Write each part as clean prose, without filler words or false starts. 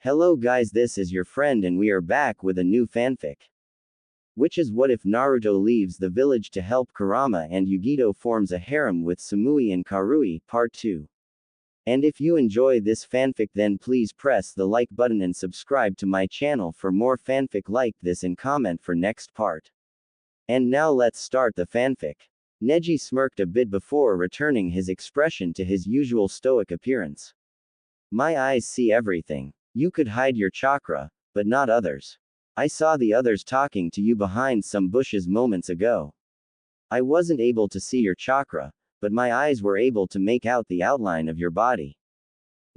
Hello guys, this is your friend and we are back with a new fanfic. Which is what if Naruto leaves the village to help Kurama and Yugito forms a harem with Samui and Karui, part 2. And if you enjoy this fanfic then please press the like button and subscribe to my channel for more fanfic like this and comment for next part. And now let's start the fanfic. Neji smirked a bit before returning his expression to his usual stoic appearance. My eyes see everything. You could hide your chakra, but not others. I saw the others talking to you behind some bushes moments ago. I wasn't able to see your chakra, but my eyes were able to make out the outline of your body.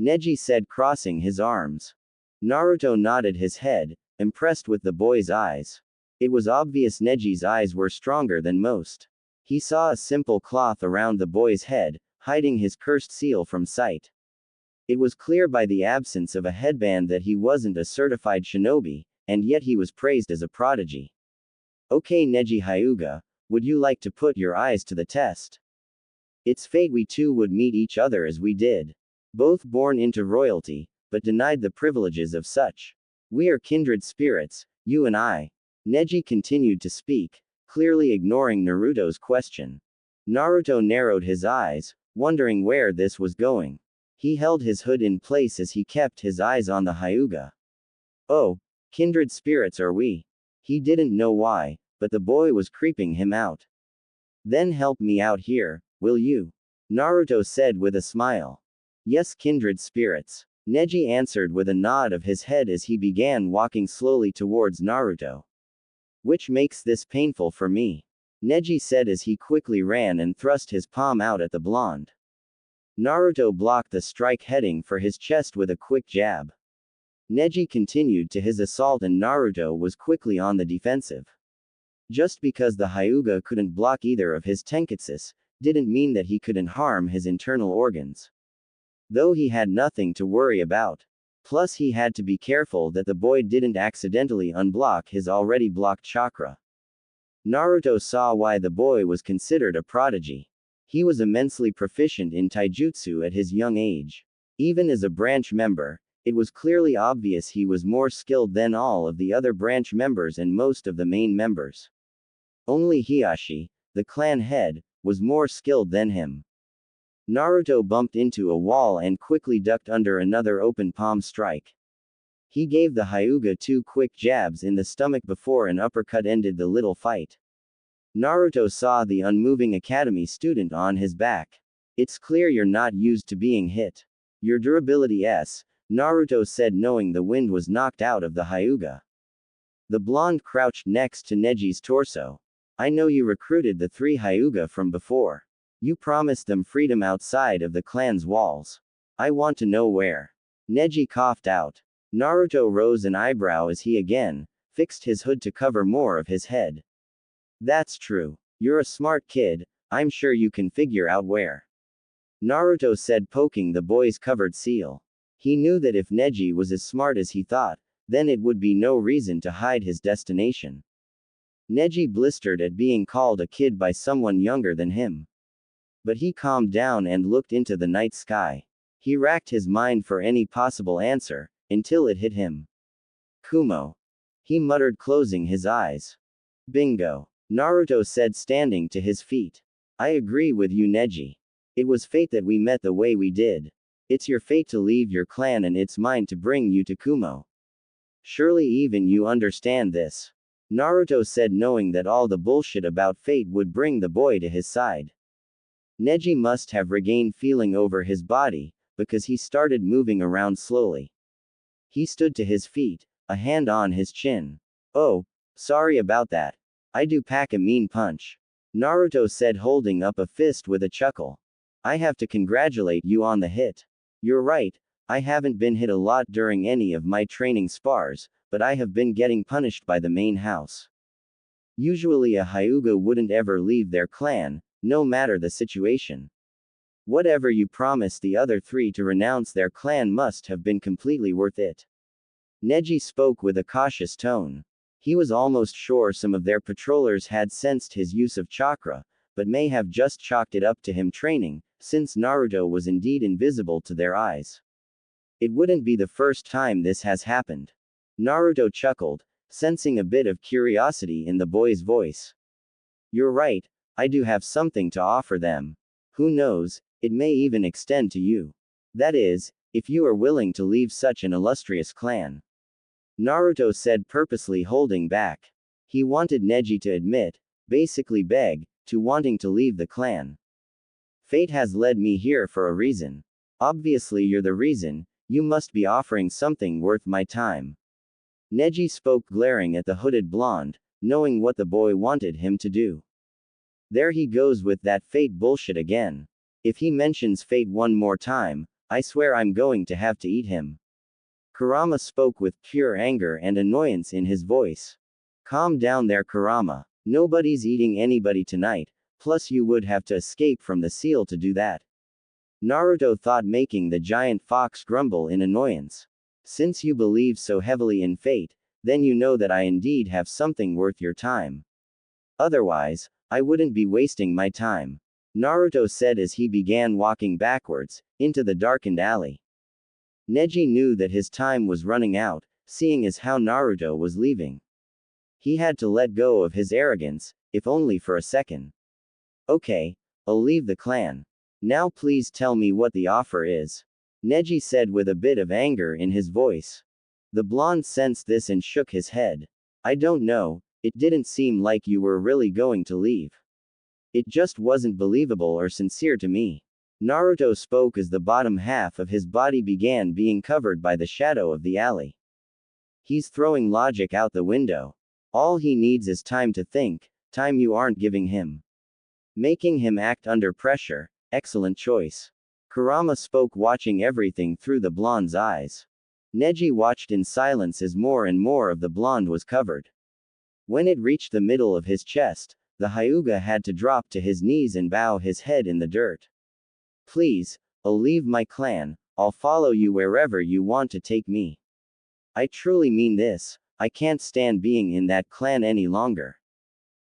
Neji said, crossing his arms. Naruto nodded his head, impressed with the boy's eyes. It was obvious Neji's eyes were stronger than most. He saw a simple cloth around the boy's head, hiding his cursed seal from sight. It was clear by the absence of a headband that he wasn't a certified shinobi, and yet he was praised as a prodigy. Okay Neji Hyuga, would you like to put your eyes to the test? It's fate we two would meet each other as we did. Both born into royalty, but denied the privileges of such. We are kindred spirits, you and I. Neji continued to speak, clearly ignoring Naruto's question. Naruto narrowed his eyes, wondering where this was going. He held his hood in place as he kept his eyes on the Hyuga. Oh, kindred spirits are we. He didn't know why, but the boy was creeping him out. Then help me out here, will you? Naruto said with a smile. Yes, kindred spirits. Neji answered with a nod of his head as he began walking slowly towards Naruto. Which makes this painful for me. Neji said as he quickly ran and thrust his palm out at the blonde. Naruto blocked the strike heading for his chest with a quick jab. Neji continued to his assault and Naruto was quickly on the defensive. Just because the Hyuga couldn't block either of his tenketsus, didn't mean that he couldn't harm his internal organs. Though he had nothing to worry about. Plus he had to be careful that the boy didn't accidentally unblock his already blocked chakra. Naruto saw why the boy was considered a prodigy. He was immensely proficient in taijutsu at his young age. Even as a branch member, it was clearly obvious he was more skilled than all of the other branch members and most of the main members. Only Hiashi, the clan head, was more skilled than him. Naruto bumped into a wall and quickly ducked under another open palm strike. He gave the Hyuga 2 quick jabs in the stomach before an uppercut ended the little fight. Naruto saw the unmoving academy student on his back. It's clear you're not used to being hit. Your durability S, Naruto said knowing the wind was knocked out of the Hyuga. The blonde crouched next to Neji's torso. I know you recruited the 3 Hyuga from before. You promised them freedom outside of the clan's walls. I want to know where. Neji coughed out. Naruto rose an eyebrow as he again fixed his hood to cover more of his head. That's true. You're a smart kid, I'm sure you can figure out where. Naruto said, poking the boy's covered seal. He knew that if Neji was as smart as he thought, then it would be no reason to hide his destination. Neji blistered at being called a kid by someone younger than him. But he calmed down and looked into the night sky. He racked his mind for any possible answer, until it hit him. Kumo. He muttered, closing his eyes. Bingo. Naruto said, standing to his feet. I agree with you, Neji. It was fate that we met the way we did. It's your fate to leave your clan and it's mine to bring you to Kumo. Surely even you understand this. Naruto said, knowing that all the bullshit about fate would bring the boy to his side. Neji must have regained feeling over his body, because he started moving around slowly. He stood to his feet, a hand on his chin. Oh, sorry about that. I do pack a mean punch. Naruto said, holding up a fist with a chuckle. I have to congratulate you on the hit. You're right, I haven't been hit a lot during any of my training spars, but I have been getting punished by the main house. Usually a Hyuga wouldn't ever leave their clan, no matter the situation. Whatever you promised the other 3 to renounce their clan must have been completely worth it. Neji spoke with a cautious tone. He was almost sure some of their patrollers had sensed his use of chakra, but may have just chalked it up to him training, since Naruto was indeed invisible to their eyes. It wouldn't be the first time this has happened. Naruto chuckled, sensing a bit of curiosity in the boy's voice. You're right, I do have something to offer them. Who knows, it may even extend to you. That is, if you are willing to leave such an illustrious clan. Naruto said, purposely holding back. He wanted Neji to admit, basically beg, to wanting to leave the clan. Fate has led me here for a reason. Obviously you're the reason, you must be offering something worth my time. Neji spoke, glaring at the hooded blonde, knowing what the boy wanted him to do. There he goes with that fate bullshit again. If he mentions fate one more time, I swear I'm going to have to eat him. Kurama spoke with pure anger and annoyance in his voice. Calm down there, Kurama. Nobody's eating anybody tonight, plus you would have to escape from the seal to do that. Naruto thought, making the giant fox grumble in annoyance. Since you believe so heavily in fate, then you know that I indeed have something worth your time. Otherwise, I wouldn't be wasting my time. Naruto said as he began walking backwards, into the darkened alley. Neji knew that his time was running out, seeing as how Naruto was leaving. He had to let go of his arrogance, if only for a second. Okay, I'll leave the clan. Now please tell me what the offer is. Neji said with a bit of anger in his voice. The blonde sensed this and shook his head. I don't know, it didn't seem like you were really going to leave. It just wasn't believable or sincere to me. Naruto spoke as the bottom half of his body began being covered by the shadow of the alley. He's throwing logic out the window. All he needs is time to think, time you aren't giving him. Making him act under pressure, excellent choice. Kurama spoke, watching everything through the blonde's eyes. Neji watched in silence as more and more of the blonde was covered. When it reached the middle of his chest, the Hyuga had to drop to his knees and bow his head in the dirt. Please, I'll leave my clan, I'll follow you wherever you want to take me. I truly mean this, I can't stand being in that clan any longer.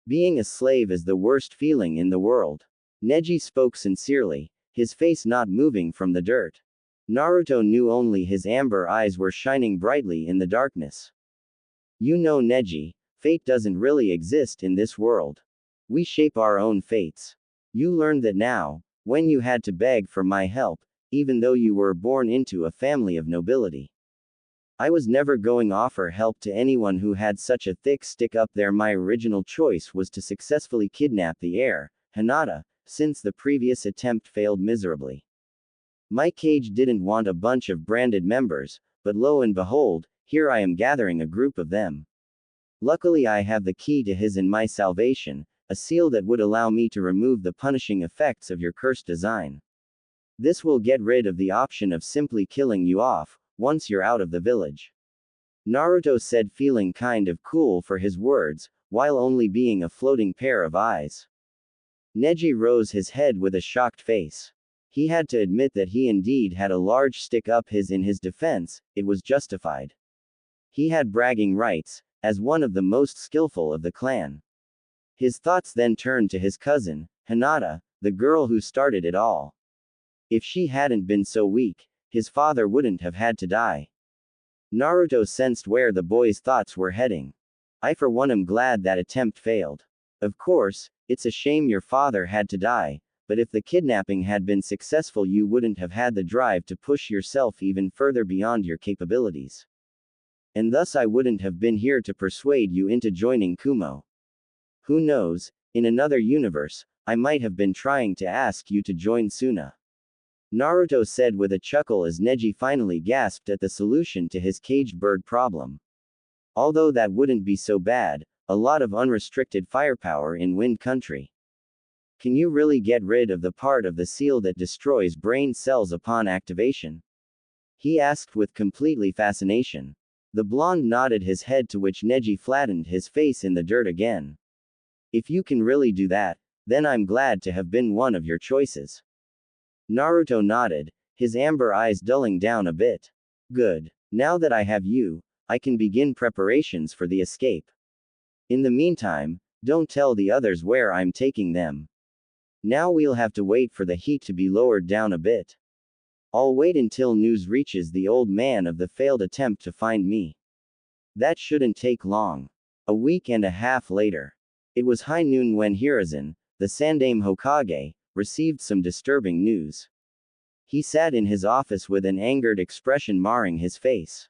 Being a slave is the worst feeling in the world. Neji spoke sincerely, his face not moving from the dirt. Naruto knew only his amber eyes were shining brightly in the darkness. You know, Neji, fate doesn't really exist in this world. We shape our own fates. You learned that now, when you had to beg for my help, even though you were born into a family of nobility. I was never going to offer help to anyone who had such a thick stick up there. My original choice was to successfully kidnap the heir, Hinata, since the previous attempt failed miserably. My cage didn't want a bunch of branded members, but lo and behold, here I am gathering a group of them. Luckily I have the key to his and my salvation, a seal that would allow me to remove the punishing effects of your cursed design. This will get rid of the option of simply killing you off, once you're out of the village. Naruto said, feeling kind of cool for his words, while only being a floating pair of eyes. Neji rose his head with a shocked face. He had to admit that he indeed had a large stick up his in his defense, it was justified. He had bragging rights, as one of the most skillful of the clan. His thoughts then turned to his cousin, Hinata, the girl who started it all. If she hadn't been so weak, his father wouldn't have had to die. Naruto sensed where the boy's thoughts were heading. I for one am glad that attempt failed. Of course, it's a shame your father had to die, but if the kidnapping had been successful you wouldn't have had the drive to push yourself even further beyond your capabilities. And thus I wouldn't have been here to persuade you into joining Kumo. Who knows, in another universe, I might have been trying to ask you to join Suna. Naruto said with a chuckle as Neji finally gasped at the solution to his caged bird problem. Although that wouldn't be so bad, a lot of unrestricted firepower in Wind Country. Can you really get rid of the part of the seal that destroys brain cells upon activation? He asked with completely fascination. The blonde nodded his head, to which Neji flattened his face in the dirt again. If you can really do that, then I'm glad to have been one of your choices. Naruto nodded, his amber eyes dulling down a bit. Good. Now that I have you, I can begin preparations for the escape. In the meantime, don't tell the others where I'm taking them. Now we'll have to wait for the heat to be lowered down a bit. I'll wait until news reaches the old man of the failed attempt to find me. That shouldn't take long. A week and a half later. It was high noon when Hiruzen, the Sandaime Hokage, received some disturbing news. He sat in his office with an angered expression marring his face.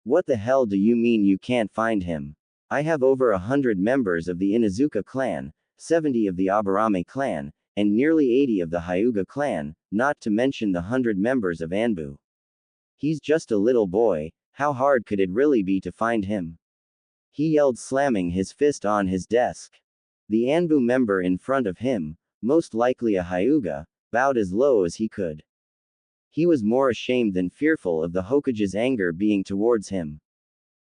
What the hell do you mean you can't find him? I have over 100 members of the Inuzuka clan, 70 of the Aburame clan, and nearly 80 of the Hyuga clan, not to mention the 100 members of Anbu. He's just a little boy, how hard could it really be to find him? He yelled, slamming his fist on his desk. The Anbu member in front of him, most likely a Hyuga, bowed as low as he could. He was more ashamed than fearful of the Hokage's anger being towards him.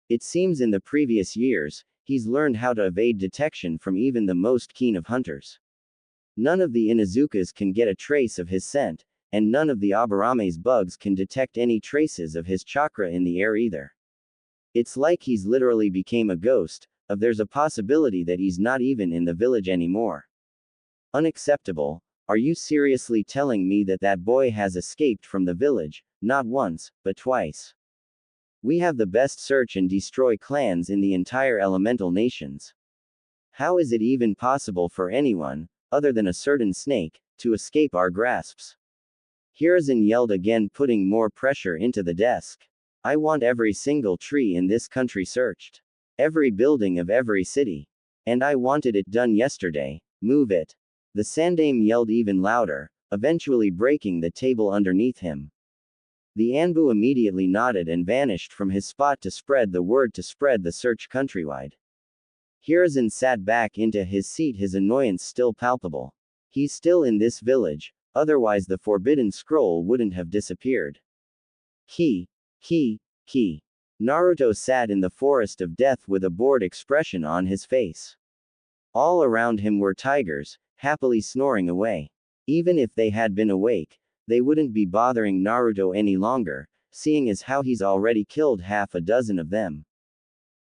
It seems in the previous years, he's learned how to evade detection from even the most keen of hunters. None of the Inuzukas can get a trace of his scent, and none of the Aburame's bugs can detect any traces of his chakra in the air either. It's like he's literally became a ghost, there's a possibility that he's not even in the village anymore. Unacceptable. Are you seriously telling me that that boy has escaped from the village, not once, but twice? We have the best search and destroy clans in the entire elemental nations. How is it even possible for anyone, other than a certain snake, to escape our grasps? Hiruzen yelled again, putting more pressure into the desk. I want every single tree in this country searched. Every building of every city. And I wanted it done yesterday. Move it. The Sandaime yelled even louder, eventually breaking the table underneath him. The Anbu immediately nodded and vanished from his spot to spread the word to spread the search countrywide. Hiruzen sat back into his seat, his annoyance still palpable. He's still in this village, otherwise the forbidden scroll wouldn't have disappeared. Key. Naruto sat in the forest of death with a bored expression on his face. All around him were tigers, happily snoring away. Even if they had been awake, they wouldn't be bothering Naruto any longer, seeing as how he's already killed half a dozen of them.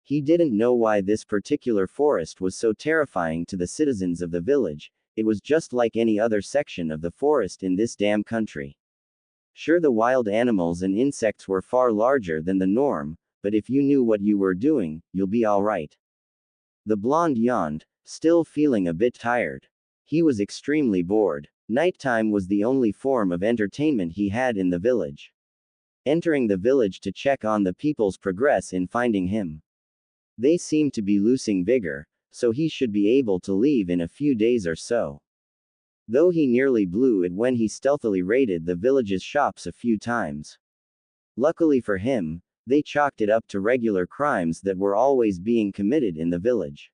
He didn't know why this particular forest was so terrifying to the citizens of the village. It was just like any other section of the forest in this damn country. Sure, the wild animals and insects were far larger than the norm, but if you knew what you were doing, you'll be alright. The blonde yawned, still feeling a bit tired. He was extremely bored. Nighttime was the only form of entertainment he had in the village. Entering the village to check on the people's progress in finding him. They seemed to be losing vigor, so he should be able to leave in a few days or so. Though he nearly blew it when he stealthily raided the village's shops a few times. Luckily for him, they chalked it up to regular crimes that were always being committed in the village.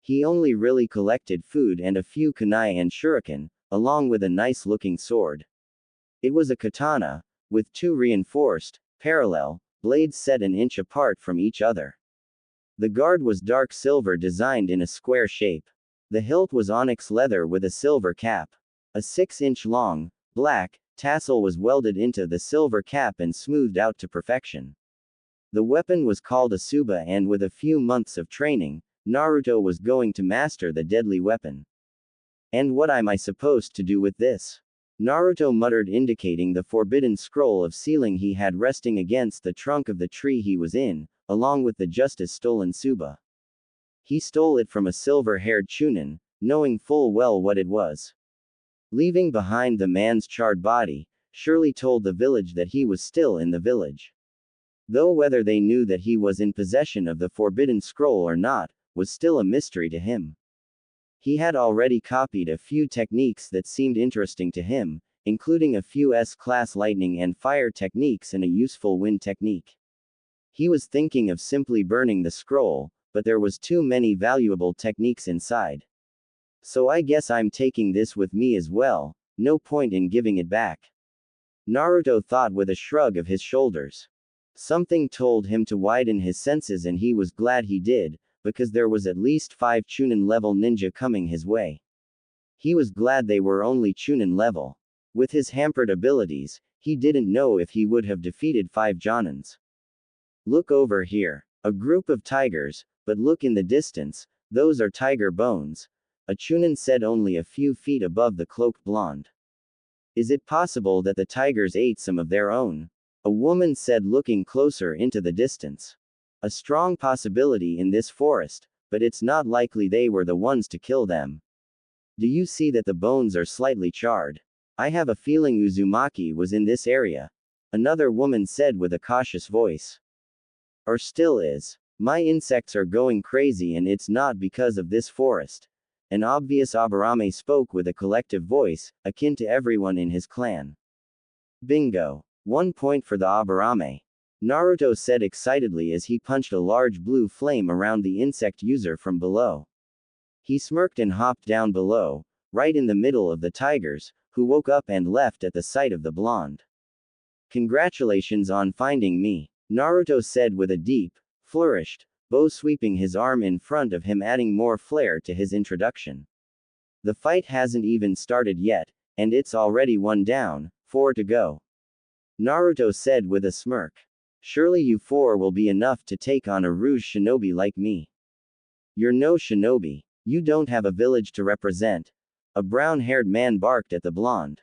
He only really collected food and a few kunai and shuriken, along with a nice-looking sword. It was a katana, with two reinforced, parallel, blades set an inch apart from each other. The guard was dark silver designed in a square shape. The hilt was onyx leather with a silver cap. A 6-inch long, black, tassel was welded into the silver cap and smoothed out to perfection. The weapon was called a Suba, and with a few months of training, Naruto was going to master the deadly weapon. And what am I supposed to do with this? Naruto muttered, indicating the forbidden scroll of sealing he had resting against the trunk of the tree he was in, along with the just-stolen Suba. He stole it from a silver-haired Chunin, knowing full well what it was. Leaving behind the man's charred body, surely told the village that he was still in the village. Though whether they knew that he was in possession of the forbidden scroll or not, was still a mystery to him. He had already copied a few techniques that seemed interesting to him, including a few S-class lightning and fire techniques and a useful wind technique. He was thinking of simply burning the scroll, but there was too many valuable techniques inside. So I guess I'm taking this with me as well, no point in giving it back. Naruto thought with a shrug of his shoulders. Something told him to widen his senses, and he was glad he did, because there was at least 5 Chunin-level ninja coming his way. He was glad they were only Chunin level. With his hampered abilities, he didn't know if he would have defeated 5 Jonins. Look over here. A group of tigers, but look in the distance, those are tiger bones, a Chunin said only a few feet above the cloaked blonde. Is it possible that the tigers ate some of their own? A woman said, looking closer into the distance. A strong possibility in this forest, but it's not likely they were the ones to kill them. Do you see that the bones are slightly charred? I have a feeling Uzumaki was in this area. Another woman said with a cautious voice. Or still is. My insects are going crazy and it's not because of this forest. An obvious Aburame spoke with a collective voice, akin to everyone in his clan. Bingo. 1 point for the Aburame. Naruto said excitedly as he punched a large blue flame around the insect user from below. He smirked and hopped down below, right in the middle of the tigers, who woke up and left at the sight of the blonde. Congratulations on finding me, Naruto said with a deep, flourished bow, sweeping his arm in front of him, adding more flair to his introduction. The fight hasn't even started yet, and it's already 1 down, 4 to go. Naruto said with a smirk. Surely you 4 will be enough to take on a rouge shinobi like me. You're no shinobi. You don't have a village to represent. A brown-haired man barked at the blonde.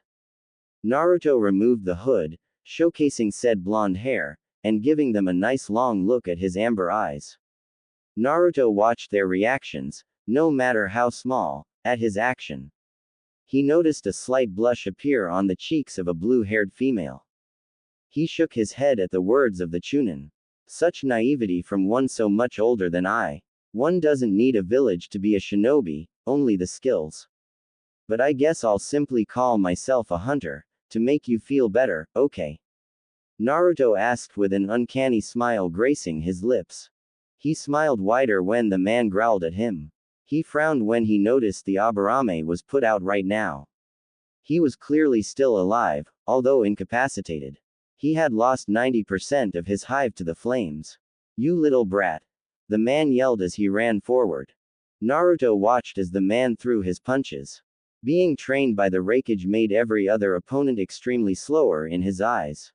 Naruto removed the hood, showcasing said blonde hair, and giving them a nice long look at his amber eyes. Naruto watched their reactions, no matter how small, at his action. He noticed a slight blush appear on the cheeks of a blue-haired female. He shook his head at the words of the Chunin. Such naivety from one so much older than I. One doesn't need a village to be a shinobi, only the skills. But I guess I'll simply call myself a hunter, to make you feel better, okay? Naruto asked with an uncanny smile gracing his lips. He smiled wider when the man growled at him. He frowned when he noticed the Aburame was put out right now. He was clearly still alive, although incapacitated. He had lost 90% of his hive to the flames. You little brat. The man yelled as he ran forward. Naruto watched as the man threw his punches. Being trained by the Raikage made every other opponent extremely slower in his eyes.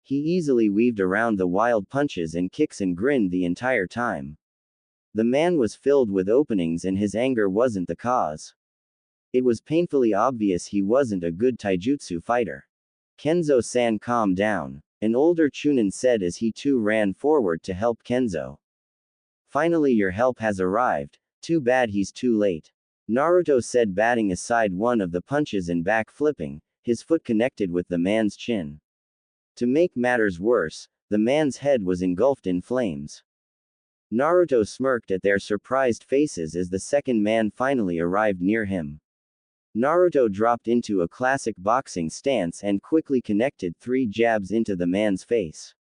He easily weaved around the wild punches and kicks and grinned the entire time. The man was filled with openings and his anger wasn't the cause. It was painfully obvious he wasn't a good taijutsu fighter. Kenzo-san, calm down, an older Chunin said as he too ran forward to help Kenzo. Finally your help has arrived, too bad he's too late. Naruto said, batting aside one of the punches and back flipping, his foot connected with the man's chin. To make matters worse, the man's head was engulfed in flames. Naruto smirked at their surprised faces as the second man finally arrived near him. Naruto dropped into a classic boxing stance and quickly connected 3 jabs into the man's face.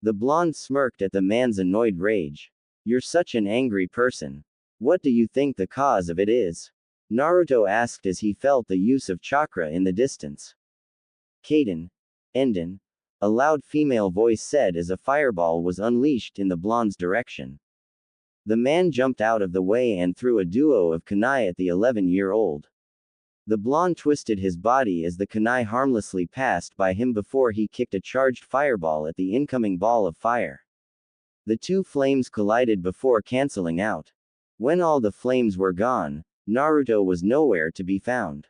The blonde smirked at the man's annoyed rage. You're such an angry person. What do you think the cause of it is? Naruto asked as he felt the use of chakra in the distance. Kaden. Enden. A loud female voice said as a fireball was unleashed in the blonde's direction. The man jumped out of the way and threw a duo of kunai at the 11-year-old. The blonde twisted his body as the kunai harmlessly passed by him before he kicked a charged fireball at the incoming ball of fire. The 2 flames collided before canceling out. When all the flames were gone, Naruto was nowhere to be found.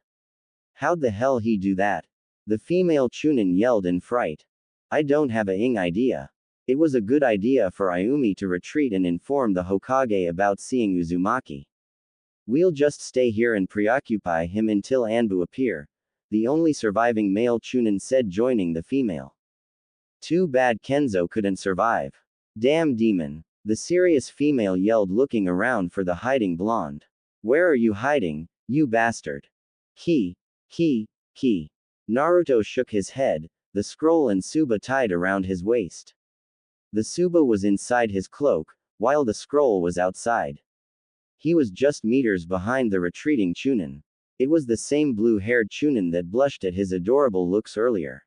How'd the hell he do that? The female Chunin yelled in fright. I don't have a idea. It was a good idea for Ayumi to retreat and inform the Hokage about seeing Uzumaki. We'll just stay here and preoccupy him until Anbu appear, the only surviving male Chunin said, joining the female. Too bad Kenzo couldn't survive. Damn demon. The serious female yelled, looking around for the hiding blonde. Where are you hiding, you bastard? Ki. Naruto shook his head, the scroll and tsuba tied around his waist. The tsuba was inside his cloak, while the scroll was outside. He was just meters behind the retreating Chunin. It was the same blue-haired Chunin that blushed at his adorable looks earlier.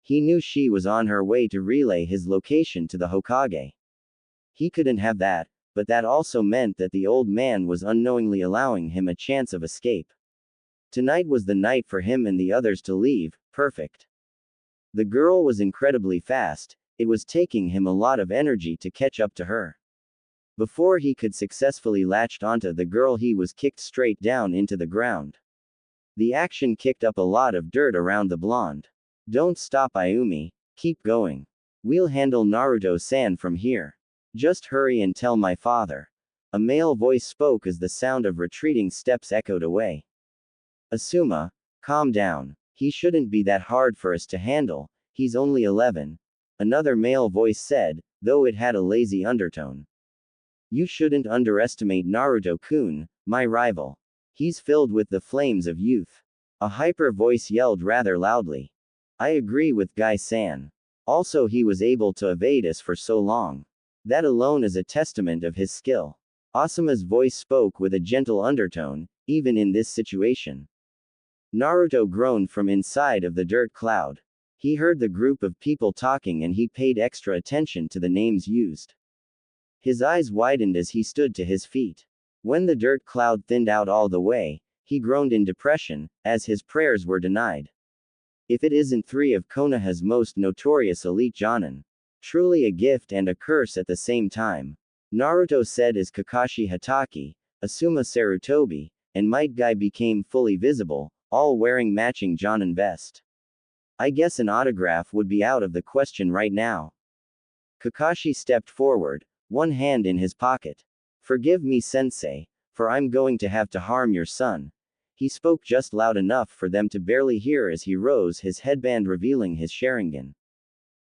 He knew she was on her way to relay his location to the Hokage. He couldn't have that, but that also meant that the old man was unknowingly allowing him a chance of escape. Tonight was the night for him and the others to leave. Perfect. The girl was incredibly fast, it was taking him a lot of energy to catch up to her. Before he could successfully latch onto the girl, he was kicked straight down into the ground. The action kicked up a lot of dirt around the blonde. Don't stop, Ayumi. Keep going. We'll handle Naruto-san from here. Just hurry and tell my father. A male voice spoke as the sound of retreating steps echoed away. Asuma, calm down. He shouldn't be that hard for us to handle, he's only 11. Another male voice said, though it had a lazy undertone. You shouldn't underestimate Naruto-kun, my rival. He's filled with the flames of youth. A hyper voice yelled rather loudly. I agree with Guy-san. Also, he was able to evade us for so long. That alone is a testament of his skill. Asuma's voice spoke with a gentle undertone, even in this situation. Naruto groaned from inside of the dirt cloud. He heard the group of people talking and he paid extra attention to the names used. His eyes widened as he stood to his feet. When the dirt cloud thinned out all the way, he groaned in depression, as his prayers were denied. If it isn't three of Konoha's most notorious elite Jonin. Truly a gift and a curse at the same time. Naruto said as Kakashi Hatake, Asuma Sarutobi, and Might Guy became fully visible, all wearing matching Jonin vest. I guess an autograph would be out of the question right now. Kakashi stepped forward, one hand in his pocket. Forgive me, sensei, for I'm going to have to harm your son. He spoke just loud enough for them to barely hear as he rose, his headband revealing his Sharingan.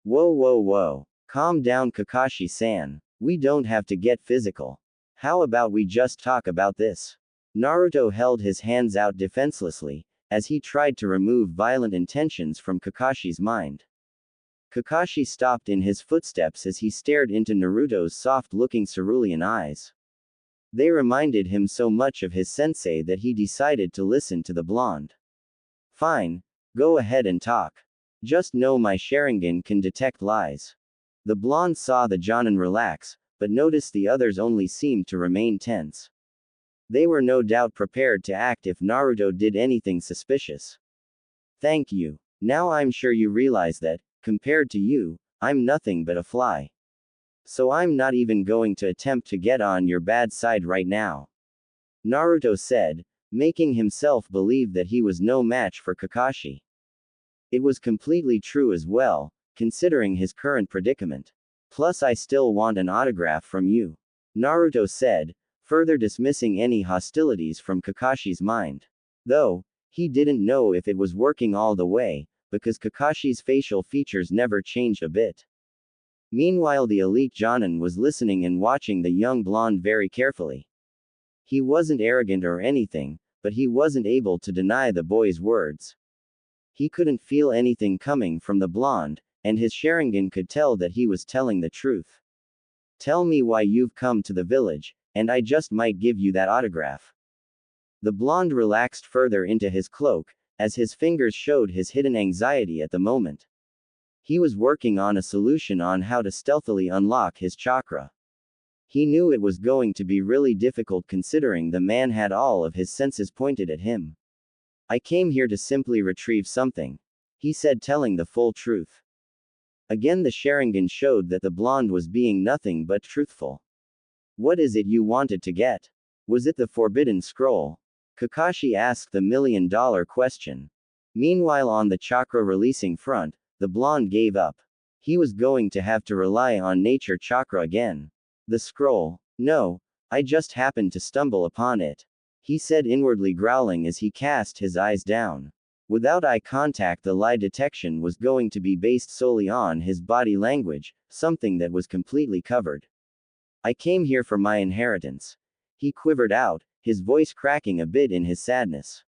Whoa whoa whoa. Calm down, Kakashi-san. We don't have to get physical. How about we just talk about this? Naruto held his hands out defenselessly, as he tried to remove violent intentions from Kakashi's mind. Kakashi stopped in his footsteps as he stared into Naruto's soft-looking cerulean eyes. They reminded him so much of his sensei that he decided to listen to the blonde. Fine. Go ahead and talk. Just know my Sharingan can detect lies. The blonde saw the Jonin relax, but noticed the others only seemed to remain tense. They were no doubt prepared to act if Naruto did anything suspicious. Thank you. Now I'm sure you realize that, compared to you, I'm nothing but a fly. So I'm not even going to attempt to get on your bad side right now. Naruto said, making himself believe that he was no match for Kakashi. It was completely true as well, considering his current predicament. Plus I still want an autograph from you. Naruto said, further dismissing any hostilities from Kakashi's mind. Though, he didn't know if it was working all the way, because Kakashi's facial features never changed a bit. Meanwhile, the elite Jonin was listening and watching the young blonde very carefully. He wasn't arrogant or anything, but he wasn't able to deny the boy's words. He couldn't feel anything coming from the blonde, and his Sharingan could tell that he was telling the truth. Tell me why you've come to the village, and I just might give you that autograph. The blonde relaxed further into his cloak, as his fingers showed his hidden anxiety at the moment. He was working on a solution on how to stealthily unlock his chakra. He knew it was going to be really difficult considering the man had all of his senses pointed at him. I came here to simply retrieve something, he said, telling the full truth. Again the Sharingan showed that the blonde was being nothing but truthful. What is it you wanted to get? Was it the forbidden scroll? Kakashi asked the million-dollar question. Meanwhile, on the chakra releasing front, the blonde gave up. He was going to have to rely on nature chakra again. The scroll? No, I just happened to stumble upon it, he said, inwardly growling as he cast his eyes down. Without eye contact, the lie detection was going to be based solely on his body language, something that was completely covered. I came here for my inheritance. He quivered out, his voice cracking a bit in his sadness.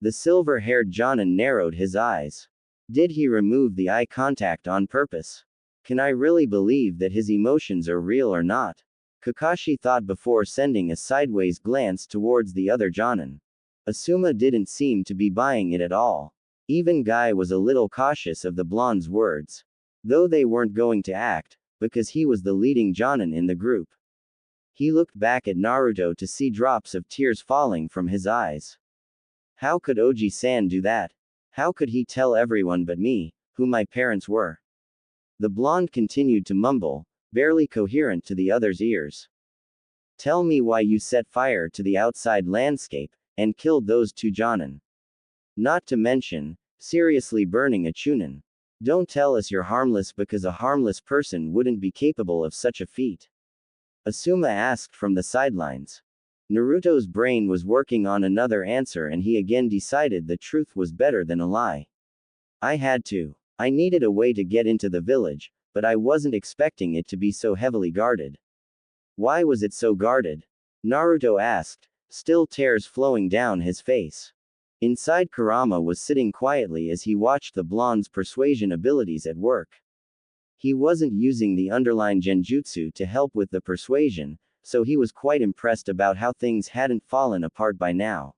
The silver-haired Jonin narrowed his eyes. Did he remove the eye contact on purpose? Can I really believe that his emotions are real or not? Kakashi thought before sending a sideways glance towards the other Jonin. Asuma didn't seem to be buying it at all. Even Guy was a little cautious of the blonde's words. Though they weren't going to act, because he was the leading Jonin in the group. He looked back at Naruto to see drops of tears falling from his eyes. How could Oji-san do that? How could he tell everyone but me, who my parents were? The blonde continued to mumble, barely coherent to the other's ears. Tell me why you set fire to the outside landscape, and killed those two Jonin. Not to mention, seriously burning a chunin. Don't tell us you're harmless because a harmless person wouldn't be capable of such a feat. Asuma asked from the sidelines. Naruto's brain was working on another answer and he again decided the truth was better than a lie. I had to. I needed a way to get into the village, but I wasn't expecting it to be so heavily guarded. Why was it so guarded? Naruto asked, still tears flowing down his face. Inside, Kurama was sitting quietly as he watched the blonde's persuasion abilities at work. He wasn't using the underlying genjutsu to help with the persuasion, so he was quite impressed about how things hadn't fallen apart by now.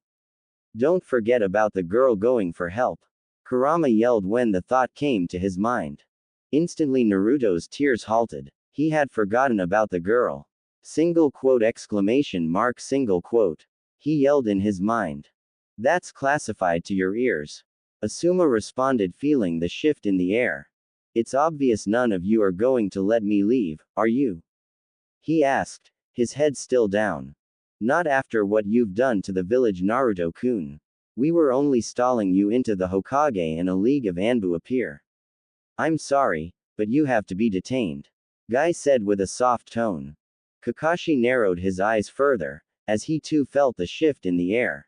Don't forget about the girl going for help. Kurama yelled when the thought came to his mind. Instantly Naruto's tears halted. He had forgotten about the girl. Single quote exclamation mark single quote. He yelled in his mind. That's classified to your ears. Asuma responded, feeling the shift in the air. It's obvious none of you are going to let me leave, are you? He asked, his head still down. Not after what you've done to the village, Naruto-kun. We were only stalling you into the Hokage and a league of Anbu appear. I'm sorry, but you have to be detained. Guy said with a soft tone. Kakashi narrowed his eyes further, as he too felt the shift in the air.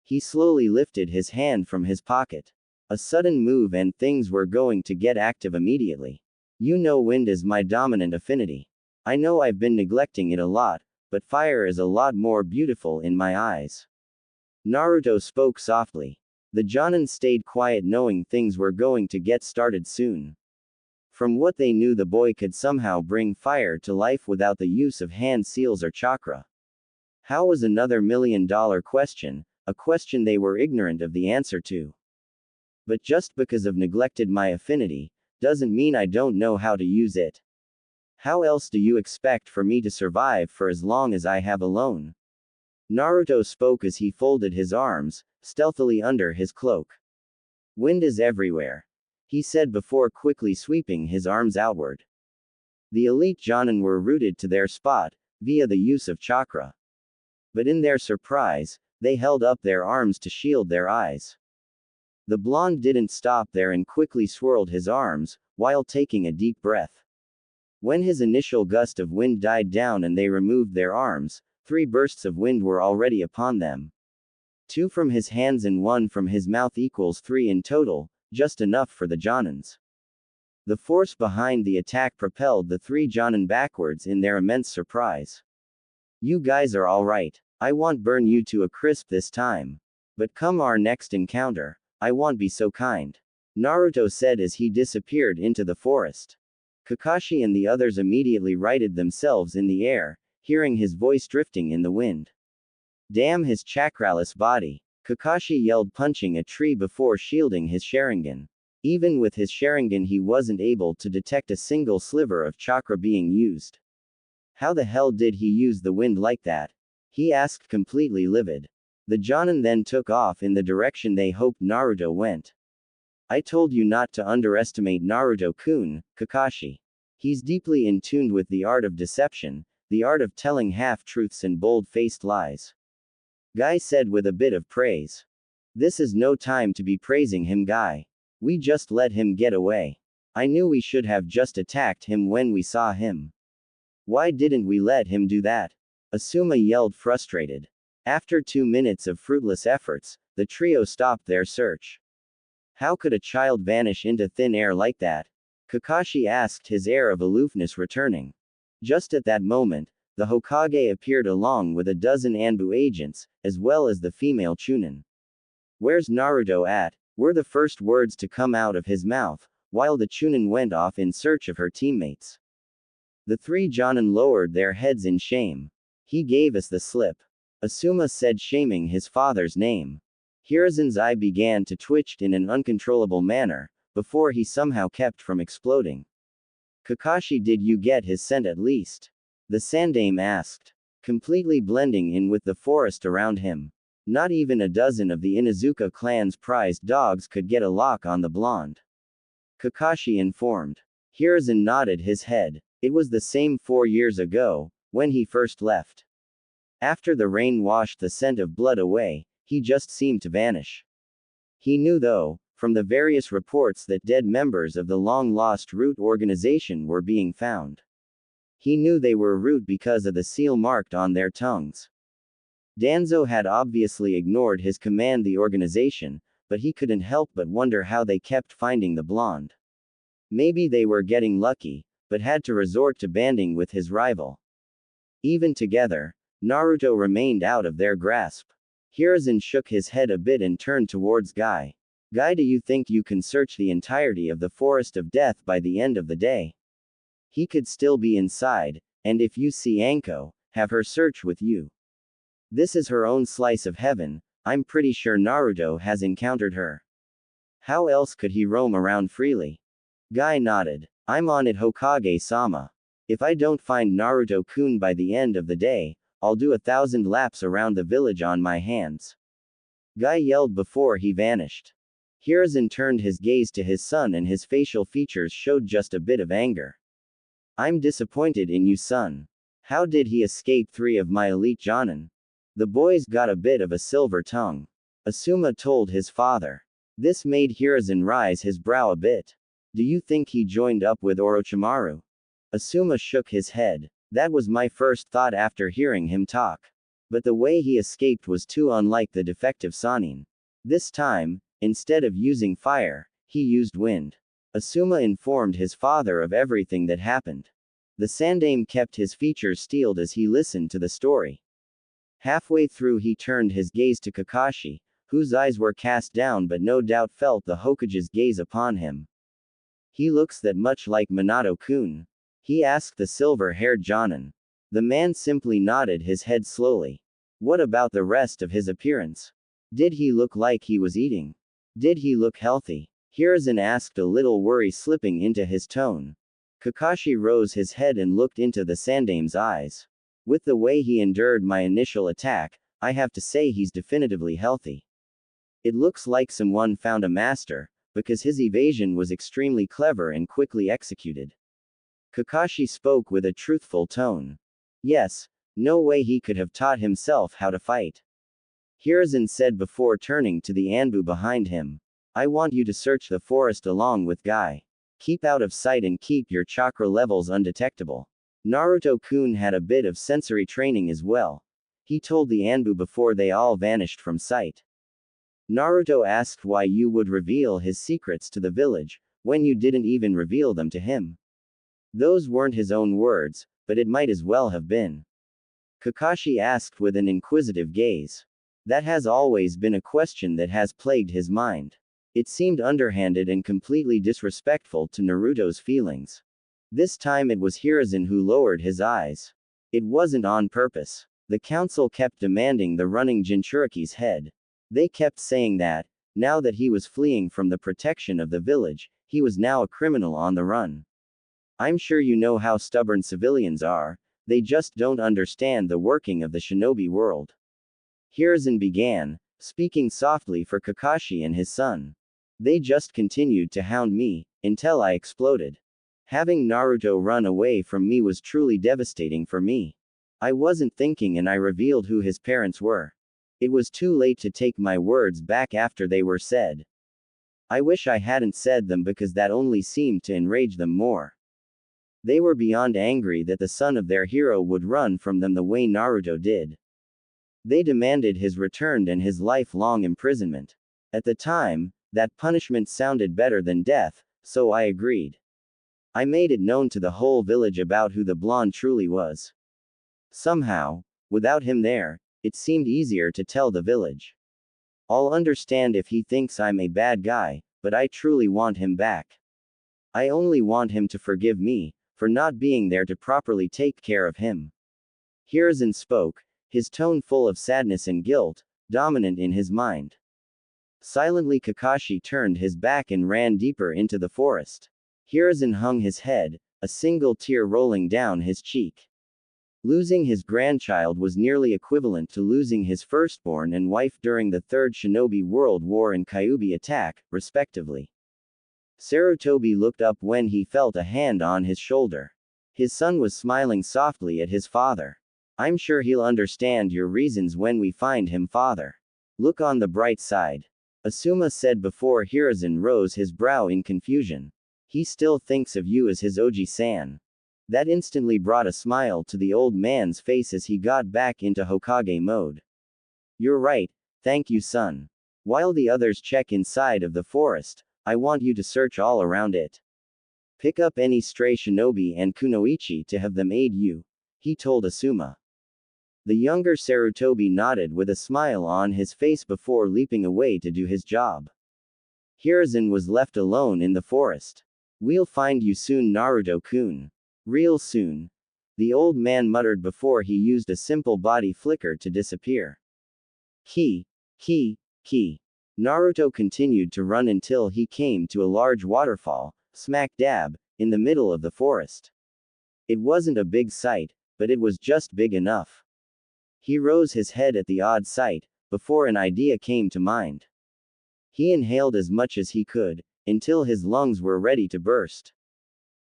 He slowly lifted his hand from his pocket. A sudden move and things were going to get active immediately. You know wind is my dominant affinity. I know I've been neglecting it a lot, but fire is a lot more beautiful in my eyes. Naruto spoke softly. The Jonin stayed quiet knowing things were going to get started soon. From what they knew, the boy could somehow bring fire to life without the use of hand seals or chakra. How was another $1 million question, a question they were ignorant of the answer to. But just because I've neglected my affinity, doesn't mean I don't know how to use it. How else do you expect for me to survive for as long as I have alone? Naruto spoke as he folded his arms, stealthily under his cloak. Wind is everywhere, he said before quickly sweeping his arms outward. The elite Jonin were rooted to their spot, via the use of chakra. But in their surprise, they held up their arms to shield their eyes. The blonde didn't stop there and quickly swirled his arms, while taking a deep breath. When his initial gust of wind died down and they removed their arms, 3 bursts of wind were already upon them. 2 from his hands and 1 from his mouth equals 3 in total, just enough for the Jonins. The force behind the attack propelled the 3 Jonin backwards in their immense surprise. You guys are alright. I won't burn you to a crisp this time. But come our next encounter, I won't be so kind. Naruto said as he disappeared into the forest. Kakashi and the others immediately righted themselves in the air, hearing his voice drifting in the wind. Damn his chakraless body. Kakashi yelled, punching a tree before shielding his Sharingan. Even with his Sharingan he wasn't able to detect a single sliver of chakra being used. How the hell did he use the wind like that? He asked, completely livid. The Jonin then took off in the direction they hoped Naruto went. I told you not to underestimate Naruto-kun, Kakashi. He's deeply in tune with the art of deception, the art of telling half-truths and bold-faced lies. Guy said with a bit of praise. This is no time to be praising him, Guy. We just let him get away. I knew we should have just attacked him when we saw him. Why didn't we let him do that? Asuma yelled, frustrated. After 2 minutes of fruitless efforts, the trio stopped their search. How could a child vanish into thin air like that? Kakashi asked, his air of aloofness returning. Just at that moment, the Hokage appeared along with a dozen Anbu agents, as well as the female Chunin. Where's Naruto at? Were the first words to come out of his mouth, while the Chunin went off in search of her teammates. The 3 Jonin lowered their heads in shame. He gave us the slip. Asuma said, shaming his father's name. Hiruzen's eye began to twitch in an uncontrollable manner, before he somehow kept from exploding. Kakashi, did you get his scent at least? The Sandame asked, completely blending in with the forest around him. Not even a dozen of the Inuzuka clan's prized dogs could get a lock on the blonde. Kakashi informed. Hiruzen nodded his head. It was the same 4 years ago, when he first left. After the rain washed the scent of blood away, he just seemed to vanish. He knew though, from the various reports that dead members of the long-lost Root organization were being found. He knew they were Root because of the seal marked on their tongues. Danzo had obviously ignored his command the organization, but he couldn't help but wonder how they kept finding the blonde. Maybe they were getting lucky, but had to resort to banding with his rival. Even together, Naruto remained out of their grasp. Hiruzen shook his head a bit and turned towards Guy. Guy, do you think you can search the entirety of the Forest of Death by the end of the day? He could still be inside, and if you see Anko, have her search with you. This is her own slice of heaven. I'm pretty sure Naruto has encountered her. How else could he roam around freely? Guy nodded. I'm on it, Hokage-sama. If I don't find Naruto-kun by the end of the day, I'll do 1,000 laps around the village on my hands. Guy yelled before he vanished. Hiruzen turned his gaze to his son and his facial features showed just a bit of anger. I'm disappointed in you, son. How did he escape 3 of my elite Jonin? The boy's got a bit of a silver tongue. Asuma told his father. This made Hiruzen raise his brow a bit. Do you think he joined up with Orochimaru? Asuma shook his head. That was my first thought after hearing him talk. But the way he escaped was too unlike the defective Sannin. This time, instead of using fire, he used wind. Asuma informed his father of everything that happened. The Sandaime kept his features steeled as he listened to the story. Halfway through he turned his gaze to Kakashi, whose eyes were cast down but no doubt felt the Hokage's gaze upon him. He looks that much like Minato-kun? He asked the silver-haired Jonin. The man simply nodded his head slowly. What about the rest of his appearance? Did he look like he was eating? Did he look healthy? Hiruzen asked, a little worry slipping into his tone. Kakashi rose his head and looked into the Sandaime's eyes. With the way he endured my initial attack, I have to say he's definitively healthy. It looks like someone found a master, because his evasion was extremely clever and quickly executed. Kakashi spoke with a truthful tone. Yes, no way he could have taught himself how to fight. Hiruzen said before turning to the Anbu behind him. I want you to search the forest along with Guy. Keep out of sight and keep your chakra levels undetectable. Naruto-kun had a bit of sensory training as well. He told the Anbu before they all vanished from sight. Naruto asked why you would reveal his secrets to the village, when you didn't even reveal them to him. Those weren't his own words, but it might as well have been. Kakashi asked with an inquisitive gaze. That has always been a question that has plagued his mind. It seemed underhanded and completely disrespectful to Naruto's feelings. This time it was Hiruzen who lowered his eyes. It wasn't on purpose. The council kept demanding the running Jinchuriki's head. They kept saying that, now that he was fleeing from the protection of the village, he was now a criminal on the run. I'm sure you know how stubborn civilians are, they just don't understand the working of the shinobi world. Hiruzen began, speaking softly for Kakashi and his son. They just continued to hound me, until I exploded. Having Naruto run away from me was truly devastating for me. I wasn't thinking and I revealed who his parents were. It was too late to take my words back after they were said. I wish I hadn't said them because that only seemed to enrage them more. They were beyond angry that the son of their hero would run from them the way Naruto did. They demanded his return and his lifelong imprisonment. At the time, that punishment sounded better than death, so I agreed. I made it known to the whole village about who the blonde truly was. Somehow, without him there, it seemed easier to tell the village. I'll understand if he thinks I'm a bad guy, but I truly want him back. I only want him to forgive me, for not being there to properly take care of him. Hiruzen spoke, his tone full of sadness and guilt, dominant in his mind. Silently Kakashi turned his back and ran deeper into the forest. Hiruzen hung his head, a single tear rolling down his cheek. Losing his grandchild was nearly equivalent to losing his firstborn and wife during the Third Shinobi World War and Kyuubi attack, respectively. Sarutobi looked up when he felt a hand on his shoulder. His son was smiling softly at his father. I'm sure he'll understand your reasons when we find him, father. Look on the bright side. Asuma said before Hiruzen rose his brow in confusion. He still thinks of you as his Oji-san. That instantly brought a smile to the old man's face as he got back into Hokage mode. You're right, thank you son. While the others check inside of the forest, I want you to search all around it. Pick up any stray shinobi and kunoichi to have them aid you, he told Asuma. The younger Sarutobi nodded with a smile on his face before leaping away to do his job. Hiruzen was left alone in the forest. We'll find you soon, Naruto-kun. Real soon. The old man muttered before he used a simple body flicker to disappear. Ki. Naruto continued to run until he came to a large waterfall, smack dab, in the middle of the forest. It wasn't a big sight, but it was just big enough. He rose his head at the odd sight, before an idea came to mind. He inhaled as much as he could, until his lungs were ready to burst.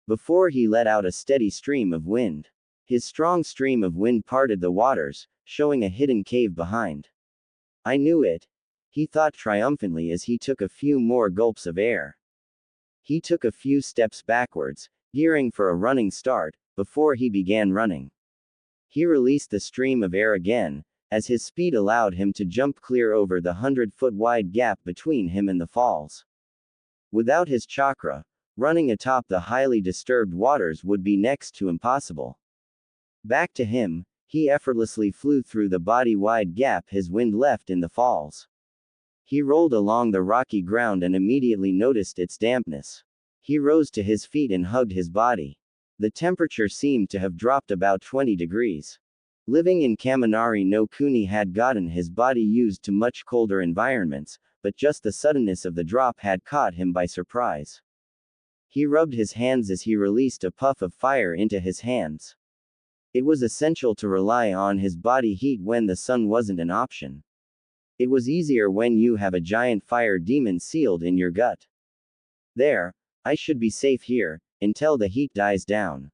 Before he let out a steady stream of wind. His strong stream of wind parted the waters, showing a hidden cave behind. I knew it, he thought triumphantly as he took a few more gulps of air. He took a few steps backwards, gearing for a running start, before he began running. He released the stream of air again, as his speed allowed him to jump clear over the 100-foot wide gap between him and the falls. Without his chakra, running atop the highly disturbed waters would be next to impossible. Back to him, he effortlessly flew through the body-wide gap his wind left in the falls. He rolled along the rocky ground and immediately noticed its dampness. He rose to his feet and hugged his body. The temperature seemed to have dropped about 20 degrees. Living in Kaminari no Kuni had gotten his body used to much colder environments, but just the suddenness of the drop had caught him by surprise. He rubbed his hands as he released a puff of fire into his hands. It was essential to rely on his body heat when the sun wasn't an option. It was easier when you have a giant fire demon sealed in your gut. There, I should be safe here, until the heat dies down.